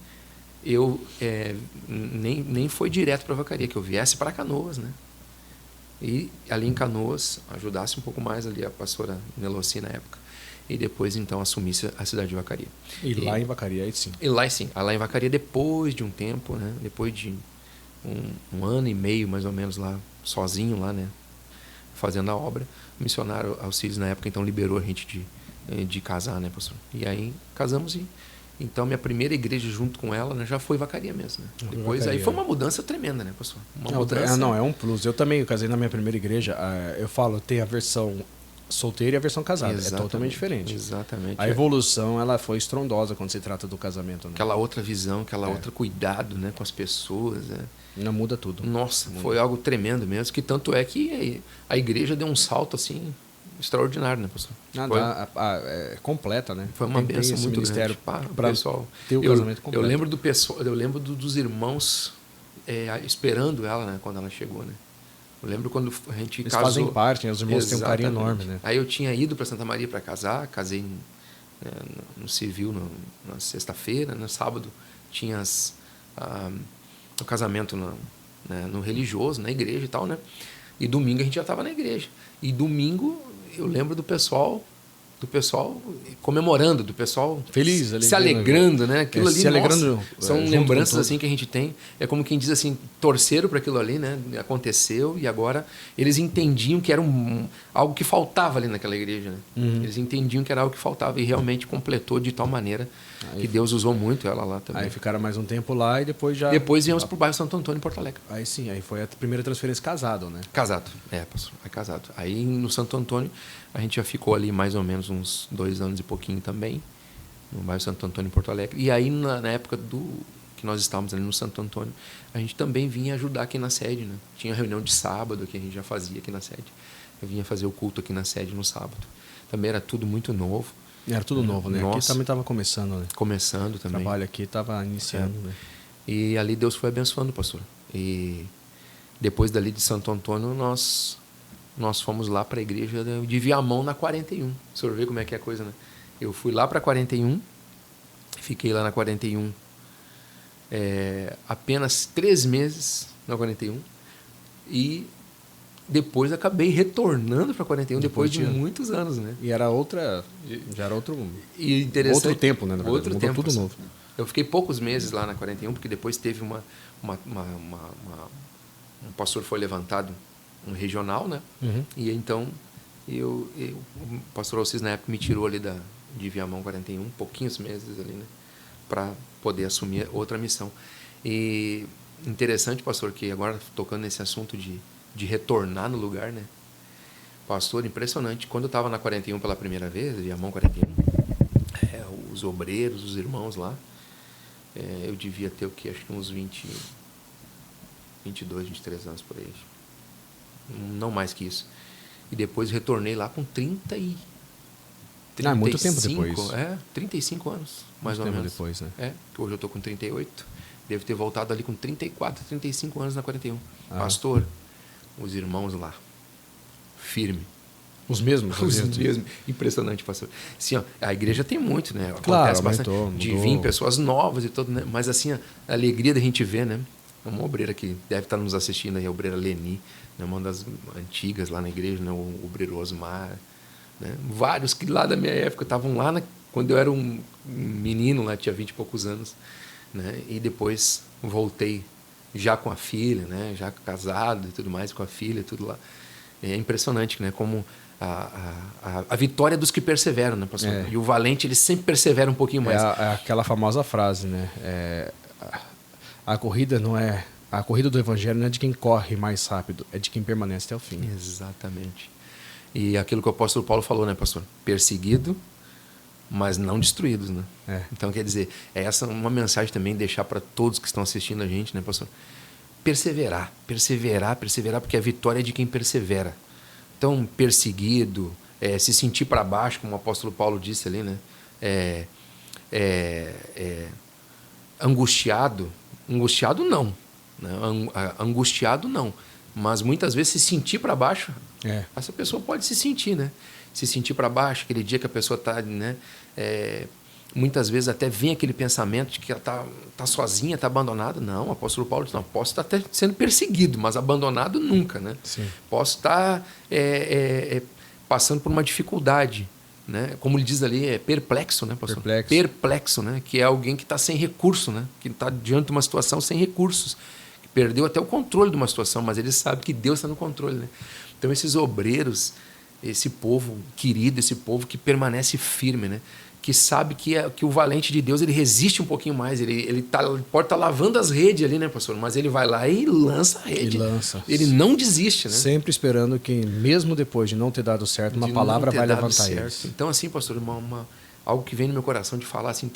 eu nem foi direto para Vacaria, que eu viesse para Canoas, né? E ali em Canoas ajudasse um pouco mais ali a pastora Nelossi na época, e depois então assumisse a cidade de Vacaria. E lá em Vacaria aí sim. E lá em Vacaria, depois de um tempo, né? Depois de um ano e meio mais ou menos lá sozinho lá, né? Fazendo a obra, o missionário Alcides na época então liberou a gente de casar, né, pastor? E aí casamos e então minha primeira igreja junto com ela, né, já foi Vacaria mesmo, né? Depois Vacaria. Aí foi uma mudança tremenda, né, pastor? É um plus. Eu também casei na minha primeira igreja. Eu falo, tem a versão solteira e a versão casada. Exatamente, é totalmente diferente. Exatamente. A evolução ela foi estrondosa quando se trata do casamento, né? Aquela outra visão, outro cuidado, né, com as pessoas, né? Não muda tudo. Nossa, foi algo tremendo mesmo, que tanto é que a igreja deu um salto assim extraordinário, né, pastor? Completa, né? Foi uma bênção muito ministério para o pessoal. Ter o casamento completo. Eu lembro dos irmãos esperando ela, né, quando ela chegou, né? Eu lembro quando a gente Eles casou. Fazem parte, né? Os irmãos têm um carinho enorme, né? Aí eu tinha ido para Santa Maria para casei no civil na sexta-feira, no sábado tinha o casamento no religioso, na igreja e tal, né? E domingo a gente já estava na igreja. E domingo eu lembro do pessoal comemorando, do pessoal feliz ali, se alegrando, né? Aquilo ali, se alegrando, são lembranças assim que a gente tem. É como quem diz assim, torceram para aquilo ali, né? Aconteceu e agora eles entendiam que era algo que faltava ali naquela igreja, né? Uhum. Eles entendiam que era algo que faltava e realmente completou de tal maneira que Deus usou muito ela lá também. Aí ficaram mais um tempo lá e depois viemos para o bairro Santo Antônio, em Porto Alegre. Aí sim, aí foi a primeira transferência casado, né? Casado, pastor, casado. Aí no Santo Antônio a gente já ficou ali mais ou menos uns 2 anos e pouquinho também, no bairro Santo Antônio, em Porto Alegre. E aí na época que nós estávamos ali no Santo Antônio, a gente também vinha ajudar aqui na sede, né? Tinha reunião de sábado que a gente já fazia aqui na sede. Eu vinha fazer o culto aqui na sede no sábado. Também era tudo muito novo. Era tudo novo, né? Nossa. Aqui também estava começando, né? Começando também. O trabalho aqui estava iniciando, né? E ali Deus foi abençoando, pastor. E depois dali de Santo Antônio, nós fomos lá para a igreja de Viamão, na 41. O senhor vê como é que é a coisa, né? Eu fui lá para a 41, fiquei lá na 41 apenas 3 meses na 41 e depois acabei retornando para a 41 depois de muitos anos, né? E já era outro tempo, né? Na verdade, outro tempo, tudo novo. Eu fiquei poucos meses lá na 41 porque depois teve um pastor foi levantado, um regional, né? Uhum. E então o pastor Alcides na época me tirou ali de Viamão 41, pouquinhos meses ali, né? Para poder assumir outra missão. E interessante, pastor, que agora tocando nesse assunto de retornar no lugar, né? Pastor, impressionante. Quando eu estava na 41 pela primeira vez, Viamão 41, os obreiros, os irmãos lá, eu devia ter o quê? Acho que uns 22, 23 anos por aí. Não mais que isso. E depois retornei lá com 30 e... muito tempo depois. 35 anos, mais ou menos. Depois, né? Hoje eu estou com 38. Devo ter voltado ali com 34, 35 anos na 41. Pastor, os irmãos lá, firme. Os mesmos? Os mesmos. Impressionante, pastor. Assim, ó, a igreja tem muito, né? Claro, Acontece bastante mudou. de vir pessoas novas e tudo, né? Mas assim, a alegria da gente ver, né? Uma obreira que deve estar nos assistindo aí, a obreira Leni, né? Uma das antigas lá na igreja, né? O obreiro Osmar, né? Vários que lá da minha época estavam lá quando eu era um menino, lá tinha 20 e poucos anos, né? E depois voltei já com a filha, né? Já casado e tudo mais, com a filha, tudo lá. É impressionante, né? Como a vitória dos que perseveram, né, pastor? E o valente, ele sempre persevera um pouquinho mais. É aquela famosa frase, né? A corrida não é... A corrida do evangelho não é de quem corre mais rápido, é de quem permanece até o fim. Exatamente. E aquilo que o apóstolo Paulo falou, né, pastor? Perseguido, mas não destruídos, né? Então, quer dizer, essa é uma mensagem também deixar para todos que estão assistindo a gente, né, pastor? Perseverar, porque a vitória é de quem persevera. Então, perseguido, se sentir para baixo, como o apóstolo Paulo disse ali, né? Angustiado não, né? Angustiado não, mas muitas vezes se sentir para baixo, essa pessoa pode se sentir, né? Se sentir para baixo, aquele dia que a pessoa está, né? Muitas vezes até vem aquele pensamento de que ela tá sozinha, está abandonada. Não, o apóstolo Paulo diz, não, posso estar até sendo perseguido, mas abandonado nunca, né? Sim. Posso estar passando por uma dificuldade, né? Como ele diz ali, perplexo, né, pastor? Perplexo, né? Que é alguém que está sem recurso, né? Que está diante de uma situação sem recursos, que perdeu até o controle de uma situação, mas ele sabe que Deus está no controle, né? Então, esses obreiros, esse povo querido, esse povo que permanece firme, né? Que sabe que o valente de Deus, ele resiste um pouquinho mais, ele pode estar lavando as redes ali, né, pastor? Mas ele vai lá e lança a rede. Ele não desiste, né? Sempre esperando que, mesmo depois de não ter dado certo, uma palavra vai levantar eles. Então, assim, pastor, algo que vem no meu coração de falar, assim,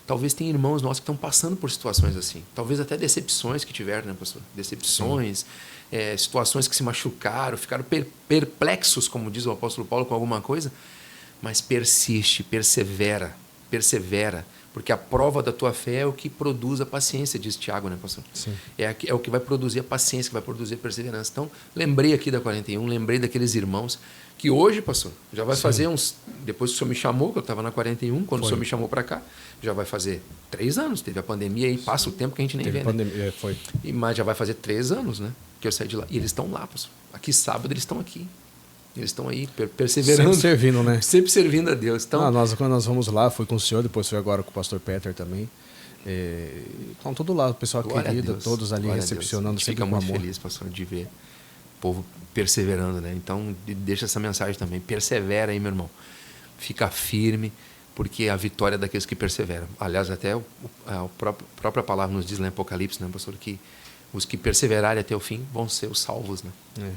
talvez tem irmãos nossos que estão passando por situações assim. Talvez até decepções que tiveram, né, pastor? Decepções, situações que se machucaram, ficaram perplexos, como diz o apóstolo Paulo, com alguma coisa. Mas persiste, persevera, porque a prova da tua fé é o que produz a paciência, diz Tiago, né, pastor? Sim. É o que vai produzir a paciência, que vai produzir a perseverança. Então, lembrei aqui da 41, lembrei daqueles irmãos que hoje, pastor, já vai fazer depois que o senhor me chamou, que eu estava na 41, quando o senhor me chamou para cá, já vai fazer 3 anos, teve a pandemia e passa o tempo que a gente nem vê, né? Mas já vai fazer 3 anos, né, que eu saí de lá. E eles estão lá, pastor. Aqui sábado eles estão aqui. Eles estão aí perseverando. Sempre servindo, né? Sempre servindo a Deus. Então, quando nós vamos lá, fui com o senhor, depois fui agora com o pastor Peter também. Estão todo lado, o pessoal querido, todos ali recepcionando, sempre com amor. Fica muito feliz, pastor, de ver o povo perseverando, né? Então, deixa essa mensagem também. Persevera aí, meu irmão. Fica firme, porque a vitória é daqueles que perseveram. Aliás, até a própria palavra nos diz lá em Apocalipse, né, pastor, que os que perseverarem até o fim vão ser os salvos, né?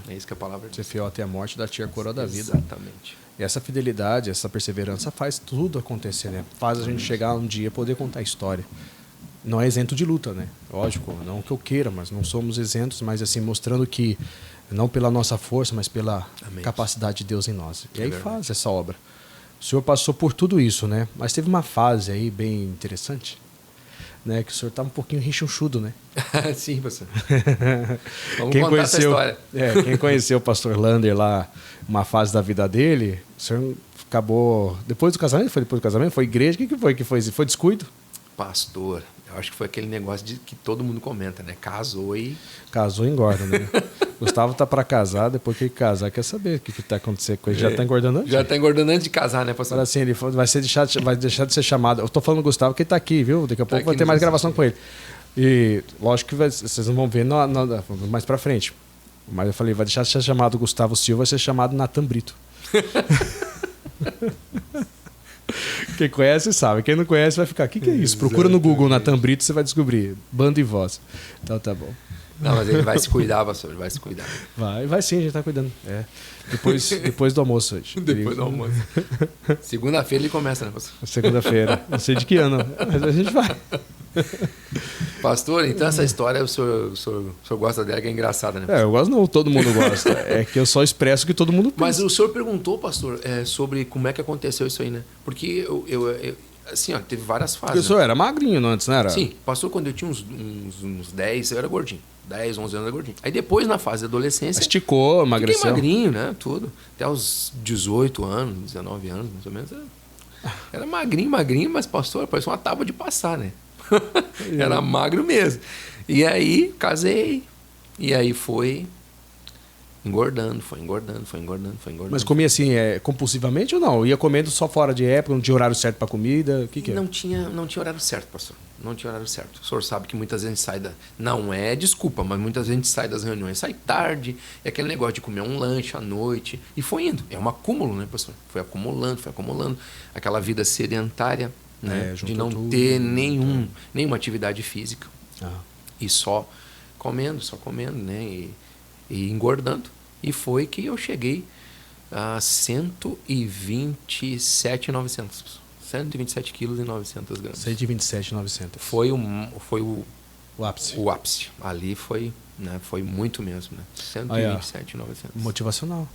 É isso que a palavra diz. Ser fiel até a morte, dar-te a coroa da vida. Exatamente. E essa fidelidade, essa perseverança faz tudo acontecer, né? Faz a gente chegar um dia poder contar a história. Não é isento de luta, né? Lógico, não que eu queira, mas não somos isentos, mas assim, mostrando que não pela nossa força, mas pela capacidade de Deus em nós. E aí faz essa obra. O senhor passou por tudo isso, né? Mas teve uma fase aí bem interessante, né, que o senhor estava um pouquinho rinchonchudo, né? Sim, pastor. Vamos contar essa história. Quem conheceu o pastor Lander lá, uma fase da vida dele, o senhor acabou... Depois do casamento? Foi depois do casamento? Foi igreja? O que foi? Foi descuido? Pastor, eu acho que foi aquele negócio que todo mundo comenta, né? Casou e engorda, né? Gustavo tá para casar, depois que ele casar, quer saber o que tá acontecendo com ele. Já tá engordando antes? Já tá engordando antes de casar, né, pastor? Fala assim, ele vai deixar de ser chamado. Eu tô falando do Gustavo que ele tá aqui, viu? Daqui a pouco vai ter mais gravação com ele. E lógico que vocês não vão ver mais para frente. Mas eu falei, vai deixar de ser chamado Gustavo Silva, vai ser chamado Natan Brito. Quem conhece sabe, quem não conhece vai ficar, o que é isso? Procura no Google Natan Brito, você vai descobrir. Banda e voz. Então tá bom. Não, mas ele vai se cuidar, pastor, ele vai se cuidar. Vai sim, a gente tá cuidando. Depois do almoço hoje. Depois do almoço. Segunda-feira ele começa, né, pastor? Segunda-feira. Não sei de que ano, mas a gente vai. Pastor, então essa história o senhor gosta dela, que é engraçada, né? Eu gosto não, todo mundo gosta. É que eu só expresso que todo mundo pensa. Mas o senhor perguntou, pastor, sobre como é que aconteceu isso aí, né? Porque eu assim, teve várias fases. Porque o senhor era magrinho antes, não era? Sim, pastor, quando eu tinha uns 10, eu era gordinho. 10, 11 anos era gordinho. Aí depois, na fase da adolescência... Esticou, emagreceu. Fiquei magrinho, né? Tudo. Até os 18 anos, 19 anos, mais ou menos. Era magrinho, mas pastor, parecia uma tábua de passar, né? Era magro mesmo. E aí, casei. E aí foi engordando. Mas comia assim, compulsivamente ou não? Ia comendo só fora de época, não tinha horário certo para comida? O que não tinha horário certo, pastor. Não tinha horário certo. O senhor sabe que muitas vezes a gente sai Não é desculpa, mas muitas vezes a gente sai das reuniões, sai tarde, é aquele negócio de comer um lanche à noite. E foi indo. É um acúmulo, né, pastor? Foi acumulando. Aquela vida sedentária, né? De não ter nenhuma atividade física. E só comendo, né? E engordando. E foi que eu cheguei a 127,900. 127 quilos e 900 gramas. 127,900. Foi o ápice. O ápice. Ali foi, né? Foi muito mesmo, né? 127,900. Motivacional.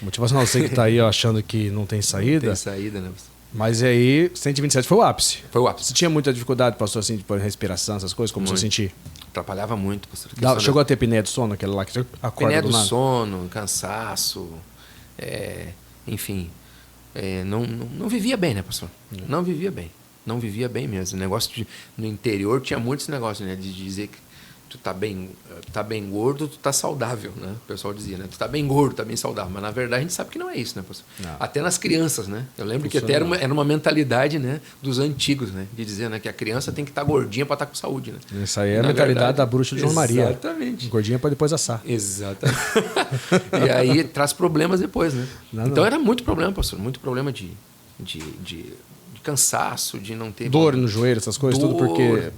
Você que tá aí achando que não tem saída. Não tem saída, né? Mas aí, 127 foi o ápice. Foi o ápice. Você tinha muita dificuldade, pastor, assim, de respiração, essas coisas? Como você sentia? Atrapalhava muito, pastor. Chegou a ter apneia do sono, aquele lá que você acorda apneia do sono, cansaço, enfim. Não vivia bem, né, pastor? Não vivia bem. Não vivia bem mesmo. No interior tinha muitos negócios, né? De dizer que tu tá bem gordo, tu tá saudável, né? O pessoal dizia, né? Tu tá bem gordo, tá bem saudável. Mas na verdade a gente sabe que não é isso, né, pastor? Não. Até nas crianças, né? Eu lembro que até era uma mentalidade, né? Dos antigos, né? De dizer, né? Que a criança tem que estar gordinha para estar com saúde, né? Isso aí é a mentalidade da bruxa de João Maria. Exatamente. Gordinha para depois assar. Exatamente. E aí traz problemas depois, né? Então era muito problema, pastor. Muito problema de cansaço, de não ter... Dor no joelho, essas coisas, tudo porque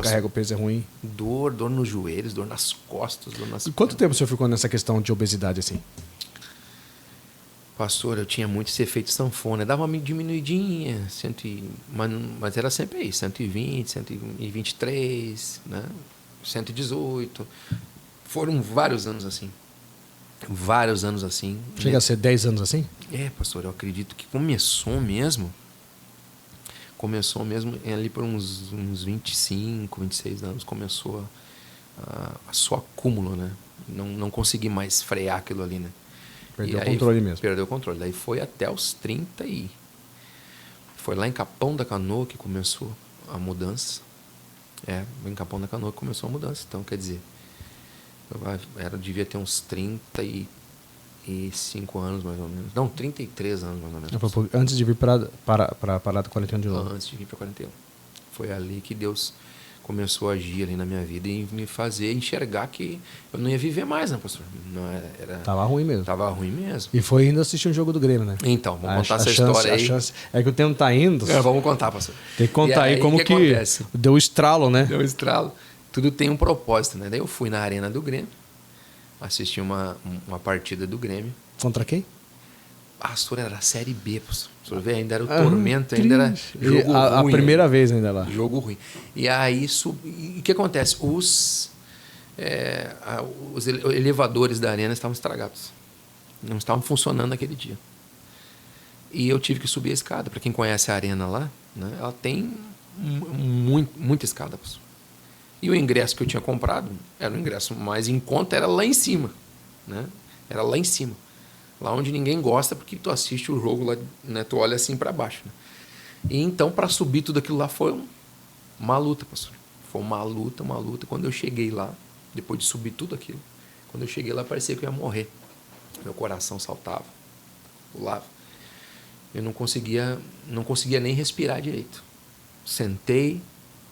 carrega o peso é ruim. Dor nos joelhos, dor nas costas, dor nas... E quanto tempo o senhor ficou nessa questão de obesidade assim? Pastor, eu tinha muito esse efeito sanfona. Dava uma diminuidinha, mas era sempre aí, 120, 123, né? 118. Foram vários anos assim. Chega a ser 10 anos assim? Pastor, eu acredito que começou mesmo ali por uns 25, 26 anos, começou a só acúmulo, né? Não consegui mais frear aquilo ali, né? Perdeu o controle mesmo. Perdeu o controle. Daí foi até os 30 e... Foi lá em Capão da Canoa que começou a mudança. Em Capão da Canoa que começou a mudança. Então, quer dizer, eu devia ter uns 35 anos, mais ou menos. Não, 33 anos, mais ou menos. Antes de vir para a Parada 41 de novo. Antes de vir para 41. Foi ali que Deus começou a agir ali na minha vida e me fazer enxergar que eu não ia viver mais, né, pastor? Tava ruim mesmo. Tava ruim mesmo. E foi indo assistir um jogo do Grêmio, né? Então, vamos contar essa história aí. É que o tempo tá indo. Vamos contar, pastor. Tem que contar aí como que deu estralo, né? Deu estralo. Tudo tem um propósito, né? Daí eu fui na arena do Grêmio, assisti uma partida do Grêmio. Contra quem? Pastor, era a Série B, pastor. O senhor vê, ainda era o tormento, ainda era jogo ruim. A primeira vez ainda lá. Jogo ruim. E aí, e o que acontece? Os elevadores da arena estavam estragados. Não estavam funcionando naquele dia. E eu tive que subir a escada. Para quem conhece a arena lá, né, ela tem muita escada, pastor. E o ingresso que eu tinha comprado, era o ingresso mais em conta, era lá em cima. Né? Era lá em cima. Lá onde ninguém gosta, porque tu assiste o jogo lá, né? Tu olha assim para baixo. Né? E então, para subir tudo aquilo lá, foi uma luta, pastor. Foi uma luta. Quando eu cheguei lá, depois de subir tudo aquilo, quando eu cheguei lá, parecia que eu ia morrer. Meu coração saltava, pulava. Eu não conseguia nem respirar direito. Sentei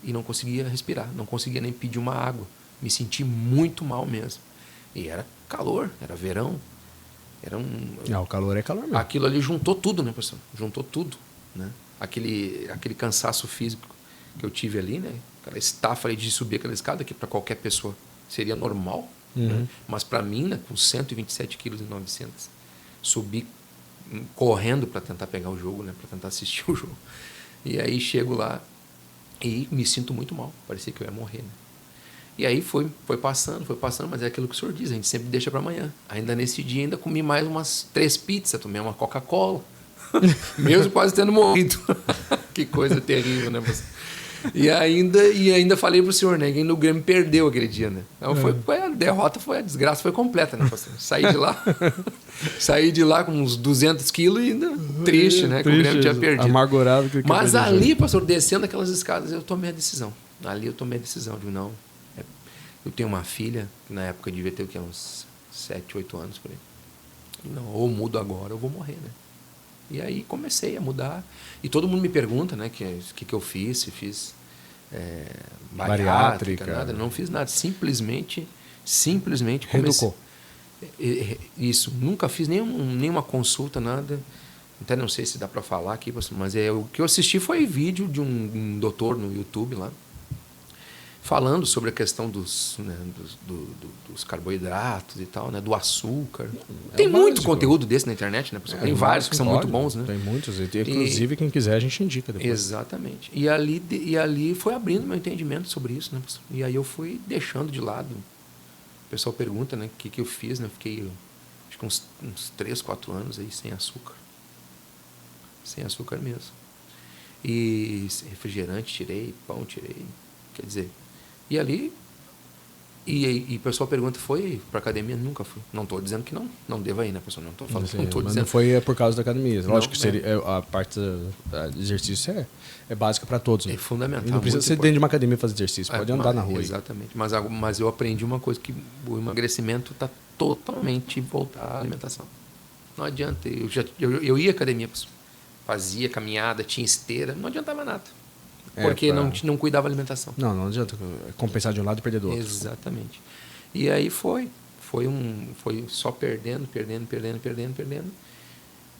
e não conseguia respirar, não conseguia nem pedir uma água. Me senti muito mal mesmo. E era calor, era verão. O calor é calor mesmo. Aquilo ali juntou tudo, né, pastor? Juntou tudo, né? Aquele cansaço físico que eu tive ali, né? Aquela estafa ali de subir aquela escada, que para qualquer pessoa seria normal, né? Mas para mim, né, com 127 quilos e 900, subir correndo para tentar pegar o jogo, né? Para tentar assistir o jogo. E aí chego lá e me sinto muito mal. Parecia que eu ia morrer, né? E aí foi passando, mas é aquilo que o senhor diz, a gente sempre deixa para amanhã. Ainda nesse dia, ainda comi mais umas 3 pizzas, tomei uma Coca-Cola, mesmo quase tendo morrido. Que coisa terrível, né? E ainda falei pro senhor, né? Que o Grêmio perdeu aquele dia, né? Então a derrota a desgraça foi completa, né, pastor? Saí de lá com uns 200 quilos e ainda triste, né? Que o Grêmio tinha perdido. Amargurado. Mas ali, pastor, descendo aquelas escadas, eu tomei a decisão. Ali eu tomei a decisão de não. Eu tenho uma filha, que na época devia ter o quê? Uns 7, 8 anos por aí. Não, ou mudo agora, ou vou morrer, né? E aí comecei a mudar. E todo mundo me pergunta, né, que eu fiz, se fiz bariátrica, nada. Não fiz nada. Simplesmente comecei. Reeducou. Isso. Nunca fiz nenhuma consulta, nada. Até não sei se dá para falar aqui, mas o que eu assisti foi vídeo de um doutor no YouTube lá, falando sobre a questão dos carboidratos e tal, né? Do açúcar. Tem muito conteúdo desse na internet, né? Tem vários que são muito bons, né? Tem muitos. Inclusive, quem quiser, a gente indica depois. Exatamente. E ali foi abrindo meu entendimento sobre isso, né? E aí eu fui deixando de lado. O pessoal pergunta, né? O que eu fiz, né? Eu fiquei, acho que uns 3, 4 anos aí sem açúcar. Sem açúcar mesmo. E refrigerante tirei, pão tirei. Quer dizer... E ali, e o pessoal pergunta, foi para academia? Nunca fui. Não estou dizendo que não deva ir, né, pessoal? Não estou falando, não estou dizendo. Não foi por causa da academia. Lógico que seria, a parte do exercício é básica para todos. Né? É fundamental. E não precisa ser dentro de uma academia fazer exercício, pode andar na rua. Exatamente. Mas eu aprendi uma coisa, que o emagrecimento está totalmente voltado à alimentação. Não adianta. Eu ia à academia, fazia caminhada, tinha esteira, não adiantava nada. Porque não cuidava da alimentação. Não adianta compensar de um lado e perder do outro. Exatamente. E aí foi só perdendo.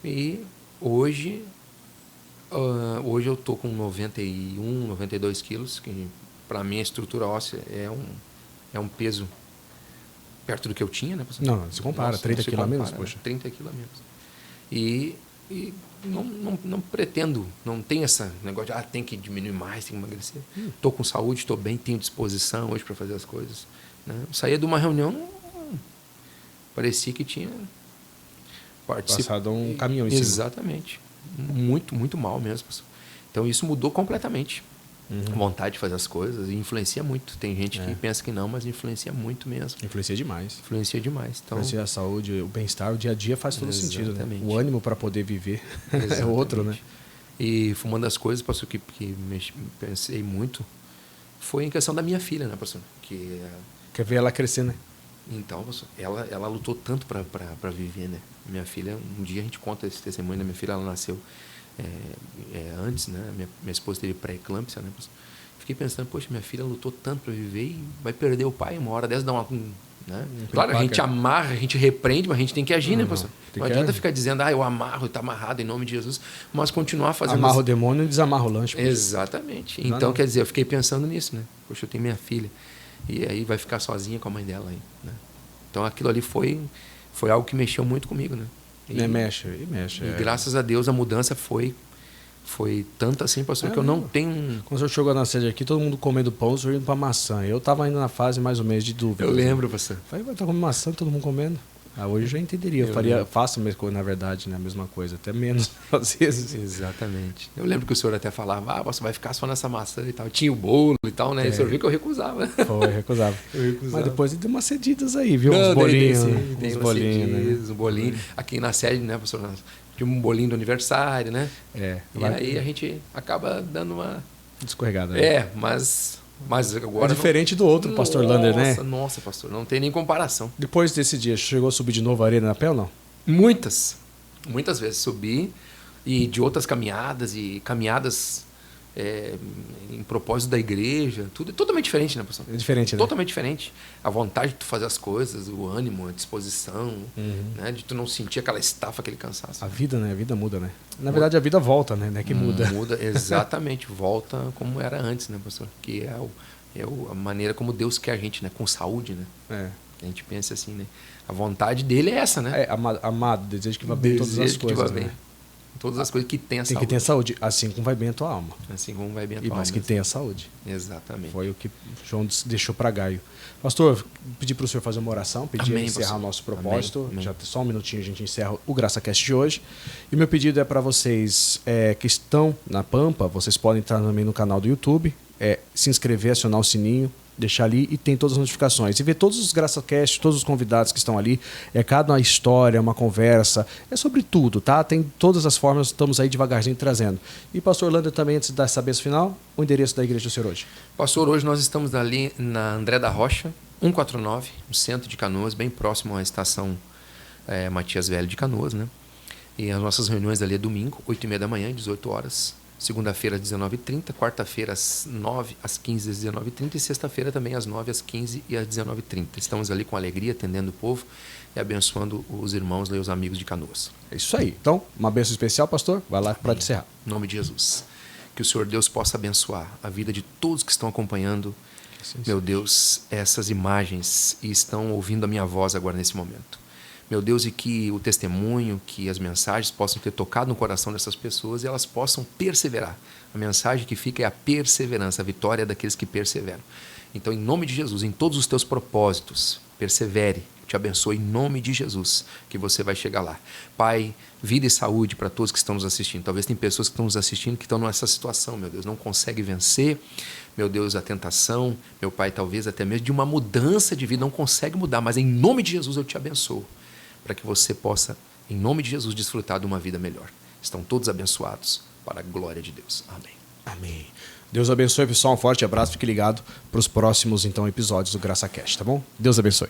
E hoje eu tô com 91, 92 quilos, que para mim a estrutura óssea é um peso perto do que eu tinha, né? Não se compara, 30 quilos a menos, poxa. 30 quilos a menos. E não pretendo, não tenho esse negócio de tem que diminuir mais, tem que emagrecer. Estou com saúde, estou bem, tenho disposição hoje para fazer as coisas. Né? Saía de uma reunião, parecia que tinha passado um caminhão em cima. Exatamente. Muito, muito mal mesmo. Então isso mudou completamente. Vontade de fazer as coisas, e influencia muito. Tem gente que pensa que não, mas influencia muito mesmo. Influencia demais. Então, influencia a saúde, o bem-estar, o dia a dia faz todo sentido. Né? O ânimo para poder viver é outro, né? E uma das coisas, pastor, que pensei muito foi em questão da minha filha, né, pastor? Quer ver ela crescer, né? Então, pastor, ela lutou tanto para viver, né? Minha filha, um dia a gente conta esse testemunho da minha filha, ela nasceu antes, né? Minha esposa teve pré-eclâmpsia, né? Fiquei pensando, poxa, minha filha lutou tanto para viver e vai perder o pai, uma hora dessa dá uma... Né? Claro, a gente amarra, a gente repreende, mas a gente tem que agir, né, pastor? Não adianta ficar dizendo, eu amarro, está amarrado em nome de Jesus, mas continuar fazendo... Amarra o demônio e desamarra o lanche. Poxa. Exatamente. Então, quer dizer, eu fiquei pensando nisso, né? Poxa, eu tenho minha filha, e aí vai ficar sozinha com a mãe dela aí, né? Então, aquilo ali foi algo que mexeu muito comigo, né? Mexe. E graças a Deus a mudança foi tanto assim, pastor, que eu não tenho... Quando o senhor chegou na sede aqui, todo mundo comendo pão, o senhor indo para maçã. Eu estava ainda na fase mais ou menos de dúvida. Eu lembro, pastor. Falei, vai estar comendo maçã, todo mundo comendo. Hoje eu já entenderia. Faço a mesma coisa, na verdade, né? A mesma coisa, até menos às vezes. Exatamente. Eu lembro que o senhor até falava, você vai ficar só nessa maçã e tal. Tinha o bolo e tal, né? O senhor viu que eu recusava. Recusava. Mas depois deu umas cedidas aí, viu? Uns bolinhos. Uns bolinhos, um bolinho. Aqui na sede, né, pastor? De um bolinho do aniversário, né? E aí a gente acaba dando uma... Escorregada. Né? Mas agora... É diferente do outro, pastor Lander, né? Nossa, pastor, não tem nem comparação. Depois desse dia, chegou a subir de novo a arena na pé ou não? Muitas vezes subi, e de outras caminhadas, em propósito da igreja, tudo é totalmente diferente, né, pastor? É diferente, né? Totalmente diferente. A vontade de tu fazer as coisas, o ânimo, a disposição, né? De tu não sentir aquela estafa, aquele cansaço. A vida, né? A vida muda, né? Na verdade, a vida volta, né? Não é que muda. Muda, exatamente. Volta como era antes, né, pastor? Que a maneira como Deus quer a gente, né? Com saúde, né? A gente pensa assim, né? A vontade dele é essa, né? Amado, desejo que vá bem todas as coisas, né? Todas as coisas que tenha Tem saúde. que ter saúde, assim como vai bem a tua alma. Assim como vai bem a E tua mais alma. que tenha saúde. Exatamente. Foi o que João deixou para Gaio. Pastor, pedi para o senhor fazer uma oração, pedi Amém, a encerrar pastor. o nosso propósito. Amém. Já só um minutinho a gente encerra o GraçaCast de hoje. E meu pedido é para vocês que estão na Pampa, vocês podem entrar também no canal do YouTube, se inscrever, acionar o sininho, deixar ali e tem todas as notificações. E ver todos os GraçaCast, todos os convidados que estão ali. Cada uma história, uma conversa. É sobre tudo, tá? Tem todas as formas, estamos aí devagarzinho trazendo. E pastor Orlando também, antes da cabeça final, o endereço da igreja do senhor hoje. Pastor, hoje nós estamos ali na André da Rocha, 149, no centro de Canoas, bem próximo à estação Matias Velho de Canoas, né? E as nossas reuniões ali é domingo, 8h30 da manhã, 18 horas. Segunda-feira às 19h30, quarta-feira às 9h, às 15h, às 19h30 e sexta-feira também às 9h, às 15h e às 19h30. Estamos ali com alegria, atendendo o povo e abençoando os irmãos e os amigos de Canoas. É isso aí. Então, uma bênção especial, pastor. Vai lá para encerrar. Em nome de Jesus. Que o Senhor Deus possa abençoar a vida de todos que estão acompanhando, meu Deus, essas imagens e estão ouvindo a minha voz agora nesse momento. Meu Deus, e que o testemunho, que as mensagens possam ter tocado no coração dessas pessoas e elas possam perseverar. A mensagem que fica é a perseverança, a vitória daqueles que perseveram. Então, em nome de Jesus, em todos os teus propósitos, persevere. Te abençoe em nome de Jesus, que você vai chegar lá. Pai, vida e saúde para todos que estão nos assistindo. Talvez tem pessoas que estão nos assistindo que estão nessa situação, meu Deus, não consegue vencer, meu Deus, a tentação, meu Pai, talvez até mesmo de uma mudança de vida, não consegue mudar, mas em nome de Jesus eu te abençoo, para que você possa, em nome de Jesus, desfrutar de uma vida melhor. Estão todos abençoados para a glória de Deus. Amém. Amém. Deus abençoe, pessoal. Um forte abraço. Fique ligado para os próximos, então, episódios do GraçaCast, tá bom? Deus abençoe.